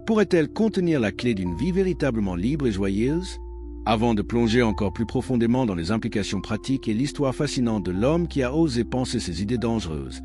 pourrait-elle contenir la clé d'une vie véritablement libre et joyeuse? Avant de plonger encore plus profondément dans les implications pratiques et l'histoire fascinante de l'homme qui a osé penser ces idées dangereuses,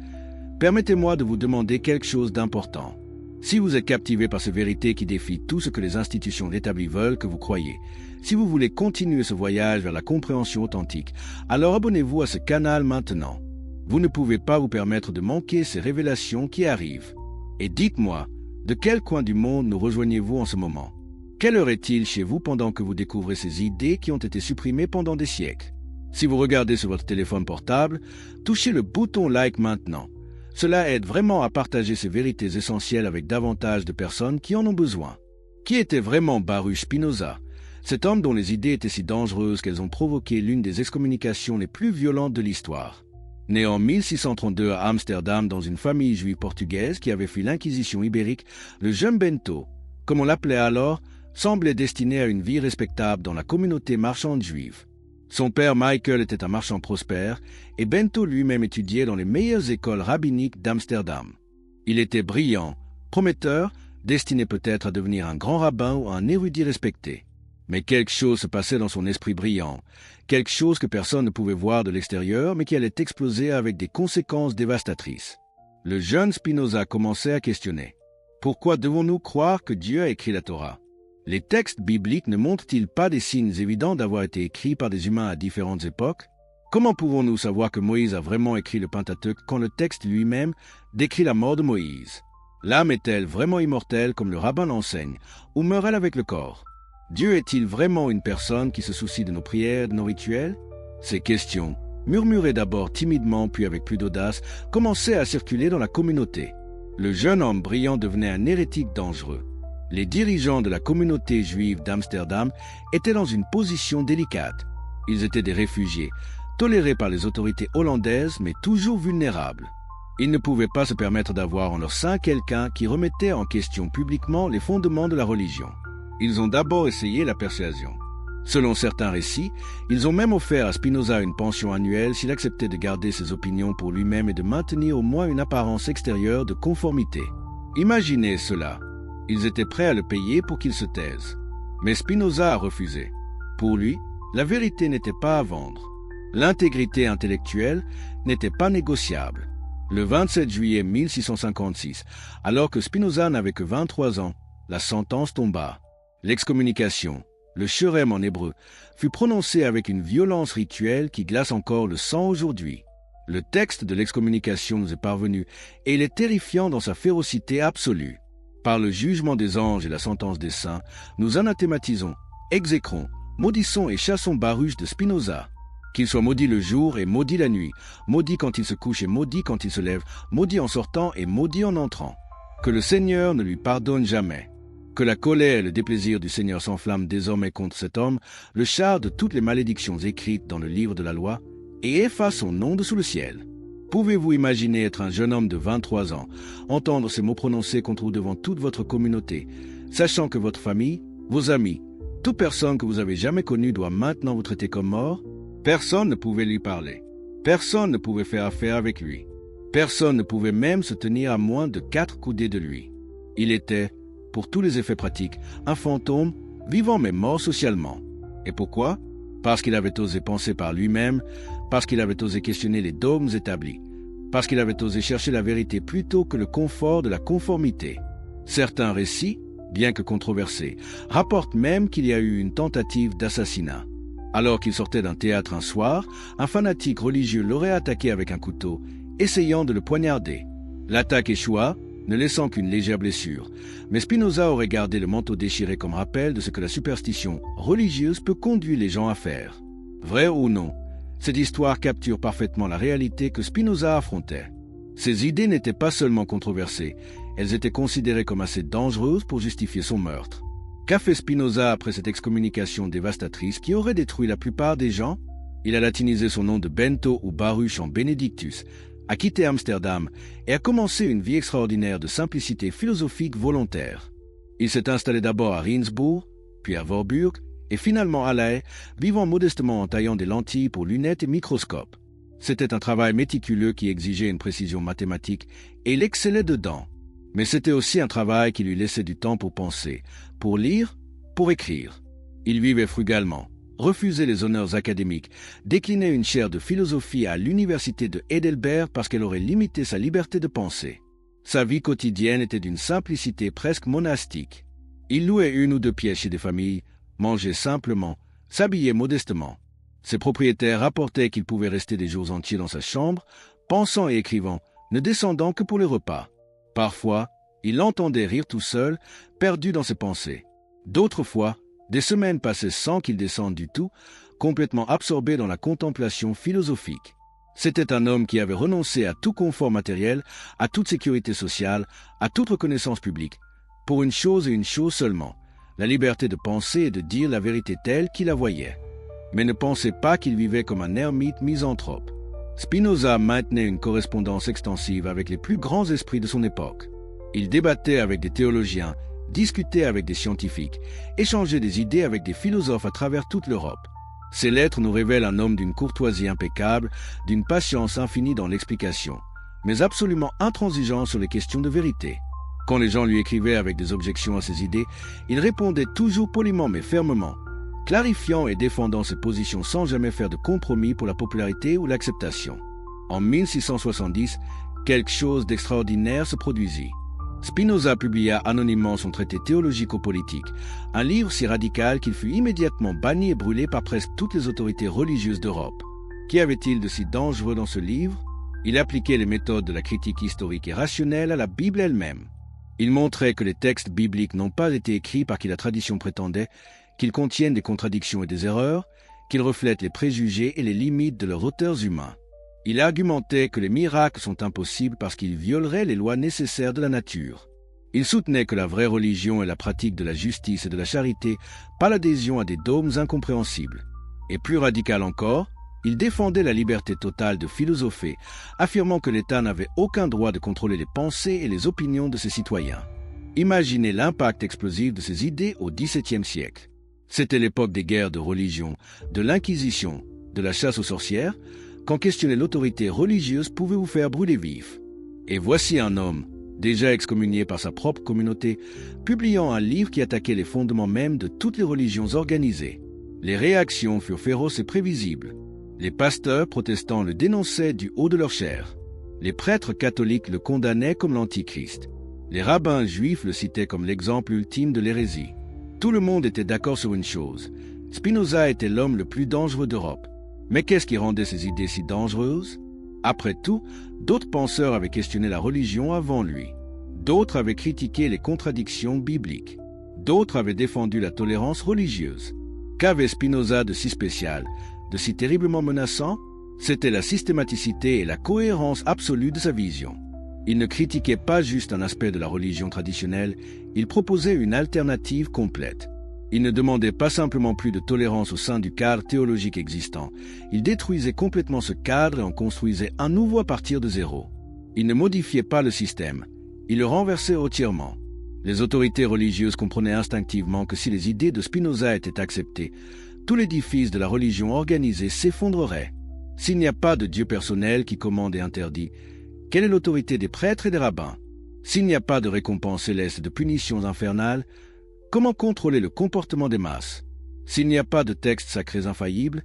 permettez-moi de vous demander quelque chose d'important. Si vous êtes captivé par ces vérités qui défient tout ce que les institutions établies veulent que vous croyiez, si vous voulez continuer ce voyage vers la compréhension authentique, alors abonnez-vous à ce canal maintenant. Vous ne pouvez pas vous permettre de manquer ces révélations qui arrivent. Et dites-moi, de quel coin du monde nous rejoignez-vous en ce moment? Quelle heure est-il chez vous pendant que vous découvrez ces idées qui ont été supprimées pendant des siècles? Si vous regardez sur votre téléphone portable, touchez le bouton like maintenant. Cela aide vraiment à partager ces vérités essentielles avec davantage de personnes qui en ont besoin. Qui était vraiment Baruch Spinoza, cet homme dont les idées étaient si dangereuses qu'elles ont provoqué l'une des excommunications les plus violentes de l'histoire? Né en 1632 à Amsterdam dans une famille juive portugaise qui avait fui l'Inquisition ibérique, le jeune Bento, comme on l'appelait alors, semblait destiné à une vie respectable dans la communauté marchande juive. Son père Michael était un marchand prospère et Bento lui-même étudiait dans les meilleures écoles rabbiniques d'Amsterdam. Il était brillant, prometteur, destiné peut-être à devenir un grand rabbin ou un érudit respecté. Mais quelque chose se passait dans son esprit brillant, quelque chose que personne ne pouvait voir de l'extérieur mais qui allait exploser avec des conséquences dévastatrices. Le jeune Spinoza commençait à questionner. Pourquoi devons-nous croire que Dieu a écrit la Torah? Les textes bibliques ne montrent-ils pas des signes évidents d'avoir été écrits par des humains à différentes époques? Comment pouvons-nous savoir que Moïse a vraiment écrit le Pentateuque quand le texte lui-même décrit la mort de Moïse? L'âme est-elle vraiment immortelle comme le rabbin l'enseigne, ou meurt-elle avec le corps? Dieu est-il vraiment une personne qui se soucie de nos prières, de nos rituels? Ces questions, murmurées d'abord timidement puis avec plus d'audace, commençaient à circuler dans la communauté. Le jeune homme brillant devenait un hérétique dangereux. Les dirigeants de la communauté juive d'Amsterdam étaient dans une position délicate. Ils étaient des réfugiés, tolérés par les autorités hollandaises mais toujours vulnérables. Ils ne pouvaient pas se permettre d'avoir en leur sein quelqu'un qui remettait en question publiquement les fondements de la religion. Ils ont d'abord essayé la persuasion. Selon certains récits, ils ont même offert à Spinoza une pension annuelle s'il acceptait de garder ses opinions pour lui-même et de maintenir au moins une apparence extérieure de conformité. Imaginez cela. Ils étaient prêts à le payer pour qu'il se taise. Mais Spinoza a refusé. Pour lui, la vérité n'était pas à vendre. L'intégrité intellectuelle n'était pas négociable. Le 27 juillet 1656, alors que Spinoza n'avait que 23 ans, la sentence tomba. L'excommunication, le sherem en hébreu, fut prononcée avec une violence rituelle qui glace encore le sang aujourd'hui. Le texte de l'excommunication nous est parvenu et il est terrifiant dans sa férocité absolue. Par le jugement des anges et la sentence des saints, nous anathématisons, exécrons, maudissons et chassons Baruch de Spinoza. Qu'il soit maudit le jour et maudit la nuit, maudit quand il se couche et maudit quand il se lève, maudit en sortant et maudit en entrant. Que le Seigneur ne lui pardonne jamais. Que la colère et le déplaisir du Seigneur s'enflamment désormais contre cet homme, le char de toutes les malédictions écrites dans le livre de la loi, et efface son nom de sous le ciel. Pouvez-vous imaginer être un jeune homme de 23 ans, entendre ces mots prononcés contre vous devant toute votre communauté, sachant que votre famille, vos amis, toute personne que vous avez jamais connue doit maintenant vous traiter comme mort? Personne ne pouvait lui parler. Personne ne pouvait faire affaire avec lui. Personne ne pouvait même se tenir à moins de 4 coudées de lui. Il était, pour tous les effets pratiques, un fantôme, vivant mais mort socialement. Et pourquoi? Parce qu'il avait osé penser par lui-même, parce qu'il avait osé questionner les dogmes établis, parce qu'il avait osé chercher la vérité plutôt que le confort de la conformité. Certains récits, bien que controversé, rapporte même qu'il y a eu une tentative d'assassinat. Alors qu'il sortait d'un théâtre un soir, un fanatique religieux l'aurait attaqué avec un couteau, essayant de le poignarder. L'attaque échoua, ne laissant qu'une légère blessure, mais Spinoza aurait gardé le manteau déchiré comme rappel de ce que la superstition religieuse peut conduire les gens à faire. Vrai ou non, cette histoire capture parfaitement la réalité que Spinoza affrontait. Ses idées n'étaient pas seulement controversées, elles étaient considérées comme assez dangereuses pour justifier son meurtre. Qu'a fait Spinoza après cette excommunication dévastatrice qui aurait détruit la plupart des gens? Il a latinisé son nom de Bento ou Baruch en Benedictus, a quitté Amsterdam et a commencé une vie extraordinaire de simplicité philosophique volontaire. Il s'est installé d'abord à Rijnsburg, puis à Voorburg et finalement à La Haye, vivant modestement en taillant des lentilles pour lunettes et microscopes. C'était un travail méticuleux qui exigeait une précision mathématique et il excellait dedans. Mais c'était aussi un travail qui lui laissait du temps pour penser, pour lire, pour écrire. Il vivait frugalement, refusait les honneurs académiques, déclinait une chaire de philosophie à l'université de Heidelberg parce qu'elle aurait limité sa liberté de penser. Sa vie quotidienne était d'une simplicité presque monastique. Il louait une ou deux pièces chez des familles, mangeait simplement, s'habillait modestement. Ses propriétaires rapportaient qu'il pouvait rester des jours entiers dans sa chambre, pensant et écrivant, ne descendant que pour les repas. Parfois, il l'entendait rire tout seul, perdu dans ses pensées. D'autres fois, des semaines passaient sans qu'il descende du tout, complètement absorbé dans la contemplation philosophique. C'était un homme qui avait renoncé à tout confort matériel, à toute sécurité sociale, à toute reconnaissance publique, pour une chose et une chose seulement, la liberté de penser et de dire la vérité telle qu'il la voyait. Mais ne pensez pas qu'il vivait comme un ermite misanthrope. Spinoza maintenait une correspondance extensive avec les plus grands esprits de son époque. Il débattait avec des théologiens, discutait avec des scientifiques, échangeait des idées avec des philosophes à travers toute l'Europe. Ses lettres nous révèlent un homme d'une courtoisie impeccable, d'une patience infinie dans l'explication, mais absolument intransigeant sur les questions de vérité. Quand les gens lui écrivaient avec des objections à ses idées, il répondait toujours poliment mais fermement, clarifiant et défendant ses positions sans jamais faire de compromis pour la popularité ou l'acceptation. En 1670, quelque chose d'extraordinaire se produisit. Spinoza publia anonymement son traité théologico-politique, un livre si radical qu'il fut immédiatement banni et brûlé par presque toutes les autorités religieuses d'Europe. Qu'y avait-il de si dangereux dans ce livre? Il appliquait les méthodes de la critique historique et rationnelle à la Bible elle-même. Il montrait que les textes bibliques n'ont pas été écrits par qui la tradition prétendait, qu'ils contiennent des contradictions et des erreurs, qu'ils reflètent les préjugés et les limites de leurs auteurs humains. Il argumentait que les miracles sont impossibles parce qu'ils violeraient les lois nécessaires de la nature. Il soutenait que la vraie religion est la pratique de la justice et de la charité, pas l'adhésion à des dogmes incompréhensibles. Et plus radical encore, il défendait la liberté totale de philosopher, affirmant que l'État n'avait aucun droit de contrôler les pensées et les opinions de ses citoyens. Imaginez l'impact explosif de ces idées au XVIIe siècle. C'était l'époque des guerres de religion, de l'Inquisition, de la chasse aux sorcières, quand questionner l'autorité religieuse pouvait vous faire brûler vif. Et voici un homme, déjà excommunié par sa propre communauté, publiant un livre qui attaquait les fondements mêmes de toutes les religions organisées. Les réactions furent féroces et prévisibles. Les pasteurs protestants le dénonçaient du haut de leur chair. Les prêtres catholiques le condamnaient comme l'Antichrist. Les rabbins juifs le citaient comme l'exemple ultime de l'hérésie. Tout le monde était d'accord sur une chose. Spinoza était l'homme le plus dangereux d'Europe. Mais qu'est-ce qui rendait ces idées si dangereuses? Après tout, d'autres penseurs avaient questionné la religion avant lui. D'autres avaient critiqué les contradictions bibliques. D'autres avaient défendu la tolérance religieuse. Qu'avait Spinoza de si spécial, de si terriblement menaçant? C'était la systématicité et la cohérence absolue de sa vision. Il ne critiquait pas juste un aspect de la religion traditionnelle, il proposait une alternative complète. Il ne demandait pas simplement plus de tolérance au sein du cadre théologique existant. Il détruisait complètement ce cadre et en construisait un nouveau à partir de zéro. Il ne modifiait pas le système. Il le renversait entièrement. Les autorités religieuses comprenaient instinctivement que si les idées de Spinoza étaient acceptées, tout l'édifice de la religion organisée s'effondrerait. S'il n'y a pas de Dieu personnel qui commande et interdit, quelle est l'autorité des prêtres et des rabbins? S'il n'y a pas de récompense céleste et de punitions infernales, comment contrôler le comportement des masses? S'il n'y a pas de textes sacrés infaillibles,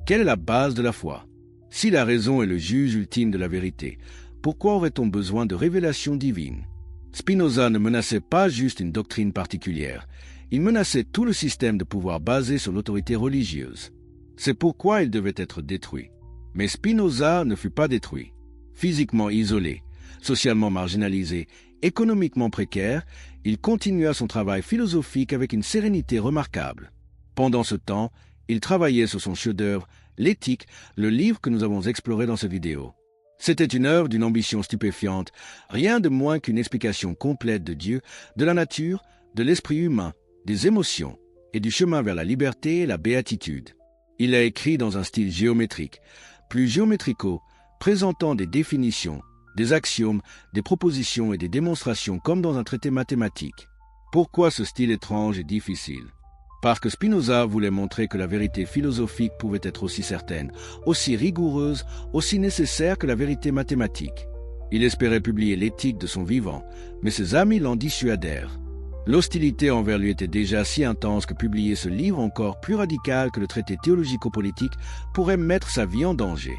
quelle est la base de la foi? Si la raison est le juge ultime de la vérité, pourquoi aurait-on besoin de révélations divines? Spinoza ne menaçait pas juste une doctrine particulière, il menaçait tout le système de pouvoir basé sur l'autorité religieuse. C'est pourquoi il devait être détruit. Mais Spinoza ne fut pas détruit. Physiquement isolé, socialement marginalisé, économiquement précaire, il continua son travail philosophique avec une sérénité remarquable. Pendant ce temps, il travaillait sur son chef-d'œuvre, L'éthique, le livre que nous avons exploré dans cette vidéo. C'était une œuvre d'une ambition stupéfiante, rien de moins qu'une explication complète de Dieu, de la nature, de l'esprit humain, des émotions et du chemin vers la liberté et la béatitude. Il a écrit dans un style géométrique, plus géométrico, présentant des définitions, des axiomes, des propositions et des démonstrations comme dans un traité mathématique. Pourquoi ce style étrange et difficile? Parce que Spinoza voulait montrer que la vérité philosophique pouvait être aussi certaine, aussi rigoureuse, aussi nécessaire que la vérité mathématique. Il espérait publier l'éthique de son vivant, mais ses amis l'en dissuadèrent. L'hostilité envers lui était déjà si intense que publier ce livre encore plus radical que le traité théologico-politique pourrait mettre sa vie en danger.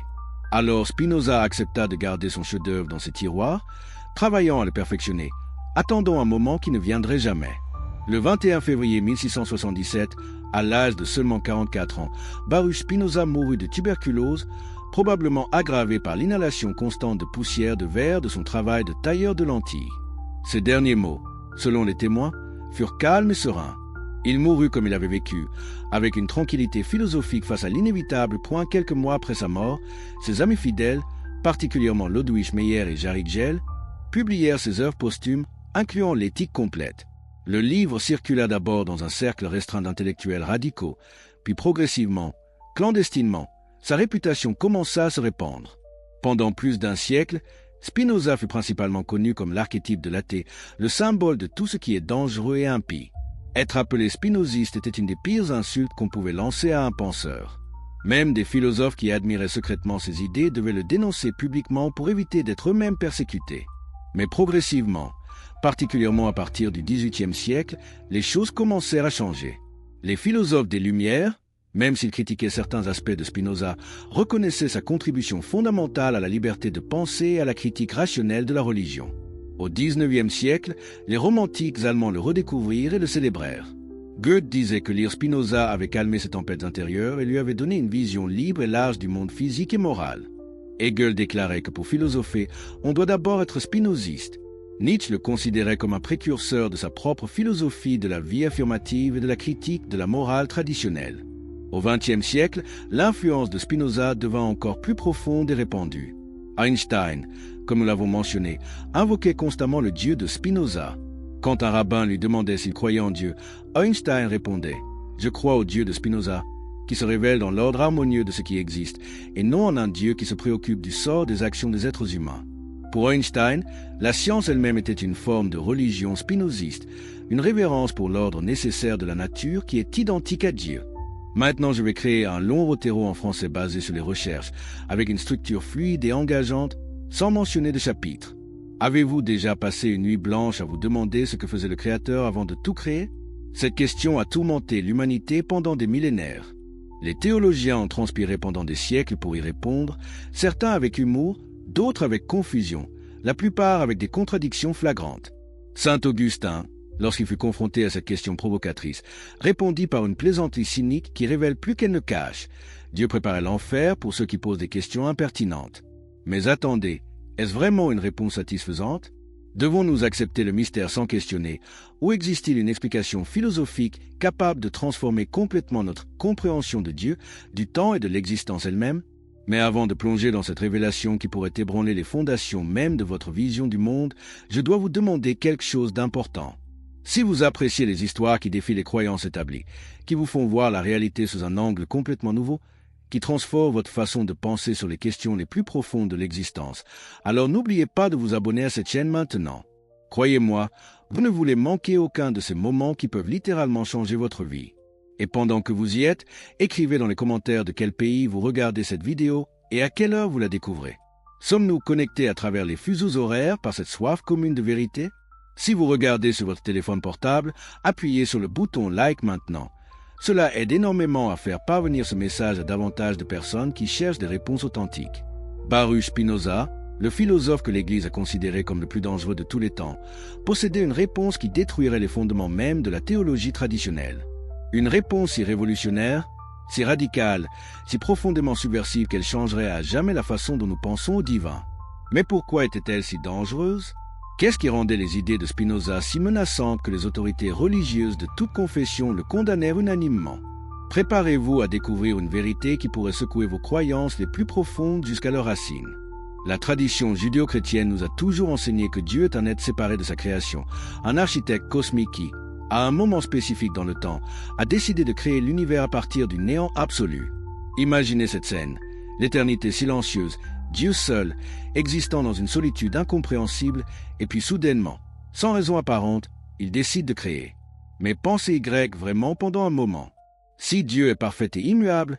Alors Spinoza accepta de garder son chef-d'œuvre dans ses tiroirs, travaillant à le perfectionner, attendant un moment qui ne viendrait jamais. Le 21 février 1677, à l'âge de seulement 44 ans, Baruch Spinoza mourut de tuberculose, probablement aggravée par l'inhalation constante de poussière de verre de son travail de tailleur de lentilles. Ses derniers mots, selon les témoins, furent calmes et sereins. Il mourut comme il avait vécu, avec une tranquillité philosophique face à l'inévitable point quelques mois après sa mort. Ses amis fidèles, particulièrement Ludwig Meyer et Jarry Gell, publièrent ses œuvres posthumes, incluant l'éthique complète. Le livre circula d'abord dans un cercle restreint d'intellectuels radicaux, puis progressivement, clandestinement, sa réputation commença à se répandre. Pendant plus d'un siècle, Spinoza fut principalement connu comme l'archétype de l'athée, le symbole de tout ce qui est dangereux et impie. Être appelé spinoziste était une des pires insultes qu'on pouvait lancer à un penseur. Même des philosophes qui admiraient secrètement ses idées devaient le dénoncer publiquement pour éviter d'être eux-mêmes persécutés. Mais progressivement, particulièrement à partir du XVIIIe siècle, les choses commencèrent à changer. Les philosophes des Lumières, même s'ils critiquaient certains aspects de Spinoza, reconnaissaient sa contribution fondamentale à la liberté de penser et à la critique rationnelle de la religion. Au XIXe siècle, les romantiques allemands le redécouvrirent et le célébrèrent. Goethe disait que lire Spinoza avait calmé ses tempêtes intérieures et lui avait donné une vision libre et large du monde physique et moral. Hegel déclarait que pour philosopher, on doit d'abord être spinoziste. Nietzsche le considérait comme un précurseur de sa propre philosophie de la vie affirmative et de la critique de la morale traditionnelle. Au XXe siècle, l'influence de Spinoza devint encore plus profonde et répandue. Einstein, comme nous l'avons mentionné, invoquait constamment le Dieu de Spinoza. Quand un rabbin lui demandait s'il croyait en Dieu, Einstein répondait « Je crois au Dieu de Spinoza, qui se révèle dans l'ordre harmonieux de ce qui existe, et non en un Dieu qui se préoccupe du sort des actions des êtres humains. » Pour Einstein, la science elle-même était une forme de religion spinoziste, une révérence pour l'ordre nécessaire de la nature qui est identique à Dieu. Maintenant, je vais créer un long rotero en français basé sur les recherches, avec une structure fluide et engageante, sans mentionner de chapitres. Avez-vous déjà passé une nuit blanche à vous demander ce que faisait le Créateur avant de tout créer? Cette question a tourmenté l'humanité pendant des millénaires. Les théologiens ont transpiré pendant des siècles pour y répondre, certains avec humour, d'autres avec confusion, la plupart avec des contradictions flagrantes. Saint Augustin, lorsqu'il fut confronté à cette question provocatrice, répondit par une plaisanterie cynique qui révèle plus qu'elle ne cache. Dieu préparait l'enfer pour ceux qui posent des questions impertinentes. Mais attendez, est-ce vraiment une réponse satisfaisante? Devons-nous accepter le mystère sans questionner, ou existe-t-il une explication philosophique capable de transformer complètement notre compréhension de Dieu, du temps et de l'existence elle-même? Mais avant de plonger dans cette révélation qui pourrait ébranler les fondations même de votre vision du monde, je dois vous demander quelque chose d'important. Si vous appréciez les histoires qui défient les croyances établies, qui vous font voir la réalité sous un angle complètement nouveau, qui transforment votre façon de penser sur les questions les plus profondes de l'existence, alors n'oubliez pas de vous abonner à cette chaîne maintenant. Croyez-moi, vous ne voulez manquer aucun de ces moments qui peuvent littéralement changer votre vie. Et pendant que vous y êtes, écrivez dans les commentaires de quel pays vous regardez cette vidéo et à quelle heure vous la découvrez. Sommes-nous connectés à travers les fuseaux horaires par cette soif commune de vérité? Si vous regardez sur votre téléphone portable, appuyez sur le bouton Like maintenant. Cela aide énormément à faire parvenir ce message à davantage de personnes qui cherchent des réponses authentiques. Baruch Spinoza, le philosophe que l'Église a considéré comme le plus dangereux de tous les temps, possédait une réponse qui détruirait les fondements même de la théologie traditionnelle. Une réponse si révolutionnaire, si radicale, si profondément subversive qu'elle changerait à jamais la façon dont nous pensons au divin. Mais pourquoi était-elle si dangereuse? Qu'est-ce qui rendait les idées de Spinoza si menaçantes que les autorités religieuses de toute confession le condamnèrent unanimement? Préparez-vous à découvrir une vérité qui pourrait secouer vos croyances les plus profondes jusqu'à leurs racines. La tradition judéo-chrétienne nous a toujours enseigné que Dieu est un être séparé de sa création, un architecte cosmique qui, à un moment spécifique dans le temps, a décidé de créer l'univers à partir du néant absolu. Imaginez cette scène, l'éternité silencieuse, Dieu seul, existant dans une solitude incompréhensible, et puis soudainement, sans raison apparente, il décide de créer. Mais pensez Y vraiment pendant un moment. Si Dieu est parfait et immuable,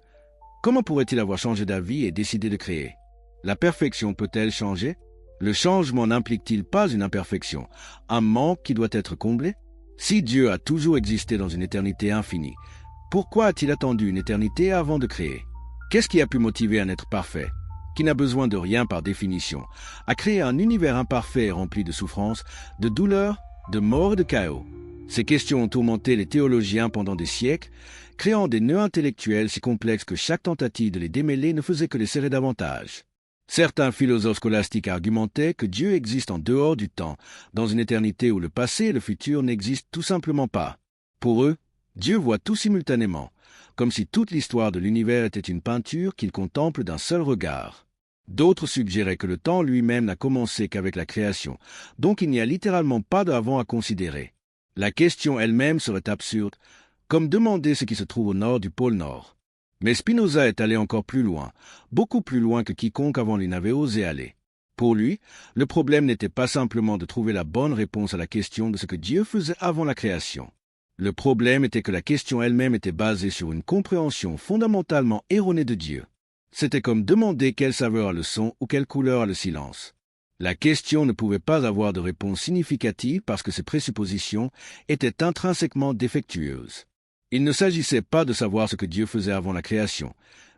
comment pourrait-il avoir changé d'avis et décidé de créer? La perfection peut-elle changer? Le changement n'implique-t-il pas une imperfection, un manque qui doit être comblé? Si Dieu a toujours existé dans une éternité infinie, pourquoi a-t-il attendu une éternité avant de créer? Qu'est-ce qui a pu motiver un être parfait, qui n'a besoin de rien par définition, à créer un univers imparfait et rempli de souffrances, de douleurs, de mort et de chaos? Ces questions ont tourmenté les théologiens pendant des siècles, créant des nœuds intellectuels si complexes que chaque tentative de les démêler ne faisait que les serrer davantage. Certains philosophes scolastiques argumentaient que Dieu existe en dehors du temps, dans une éternité où le passé et le futur n'existent tout simplement pas. Pour eux, Dieu voit tout simultanément, comme si toute l'histoire de l'univers était une peinture qu'il contemple d'un seul regard. D'autres suggéraient que le temps lui-même n'a commencé qu'avec la création, donc il n'y a littéralement pas d'avant à considérer. La question elle-même serait absurde, comme demander ce qui se trouve au nord du pôle Nord. Mais Spinoza est allé encore plus loin, beaucoup plus loin que quiconque avant lui n'avait osé aller. Pour lui, le problème n'était pas simplement de trouver la bonne réponse à la question de ce que Dieu faisait avant la création. Le problème était que la question elle-même était basée sur une compréhension fondamentalement erronée de Dieu. C'était comme demander quelle saveur a le son ou quelle couleur a le silence. La question ne pouvait pas avoir de réponse significative parce que ses présuppositions étaient intrinsèquement défectueuses. Il ne s'agissait pas de savoir ce que Dieu faisait avant la création,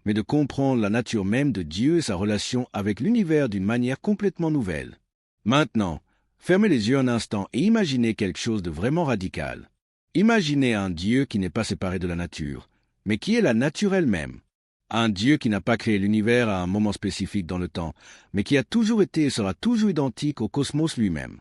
mais de comprendre la nature même de Dieu et sa relation avec l'univers d'une manière complètement nouvelle. Maintenant, fermez les yeux un instant et imaginez quelque chose de vraiment radical. Imaginez un Dieu qui n'est pas séparé de la nature, mais qui est la nature elle-même. Un Dieu qui n'a pas créé l'univers à un moment spécifique dans le temps, mais qui a toujours été et sera toujours identique au cosmos lui-même.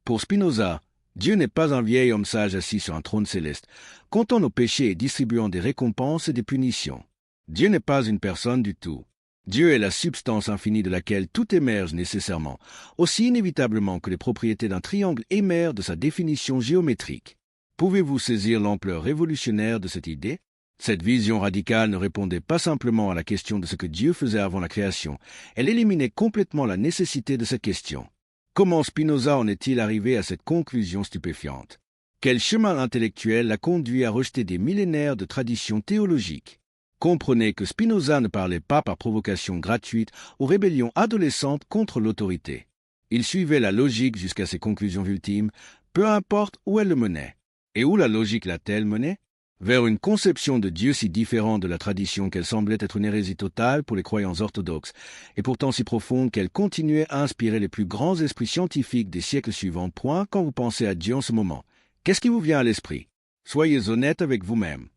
Pour Spinoza, Dieu n'est pas un vieil homme sage assis sur un trône céleste, comptant nos péchés et distribuant des récompenses et des punitions. Dieu n'est pas une personne du tout. Dieu est la substance infinie de laquelle tout émerge nécessairement, aussi inévitablement que les propriétés d'un triangle émergent de sa définition géométrique. Pouvez-vous saisir l'ampleur révolutionnaire de cette idée? Cette vision radicale ne répondait pas simplement à la question de ce que Dieu faisait avant la création, elle éliminait complètement la nécessité de cette question. Comment Spinoza en est-il arrivé à cette conclusion stupéfiante? Quel chemin intellectuel l'a conduit à rejeter des millénaires de traditions théologiques? Comprenez que Spinoza ne parlait pas par provocation gratuite ou rébellion adolescente contre l'autorité. Il suivait la logique jusqu'à ses conclusions ultimes, peu importe où elle le menait. Et où la logique l'a-t-elle mené? Vers une conception de Dieu si différente de la tradition qu'elle semblait être une hérésie totale pour les croyants orthodoxes, et pourtant si profonde qu'elle continuait à inspirer les plus grands esprits scientifiques des siècles suivants. Point quand vous pensez à Dieu en ce moment. Qu'est-ce qui vous vient à l'esprit? Soyez honnête avec vous-même.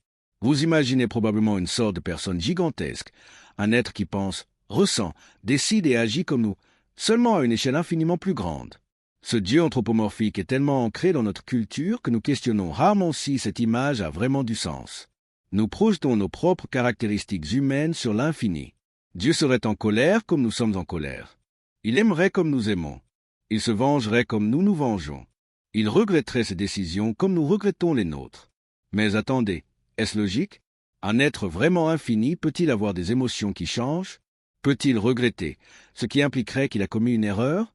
Vous imaginez probablement une sorte de personne gigantesque, un être qui pense, ressent, décide et agit comme nous, seulement à une échelle infiniment plus grande. Ce Dieu anthropomorphique est tellement ancré dans notre culture que nous questionnons rarement si cette image a vraiment du sens. Nous projetons nos propres caractéristiques humaines sur l'infini. Dieu serait en colère comme nous sommes en colère. Il aimerait comme nous aimons. Il se vengerait comme nous nous vengeons. Il regretterait ses décisions comme nous regrettons les nôtres. Mais attendez, est-ce logique? Un être vraiment infini peut-il avoir des émotions qui changent? Peut-il regretter, ce qui impliquerait qu'il a commis une erreur?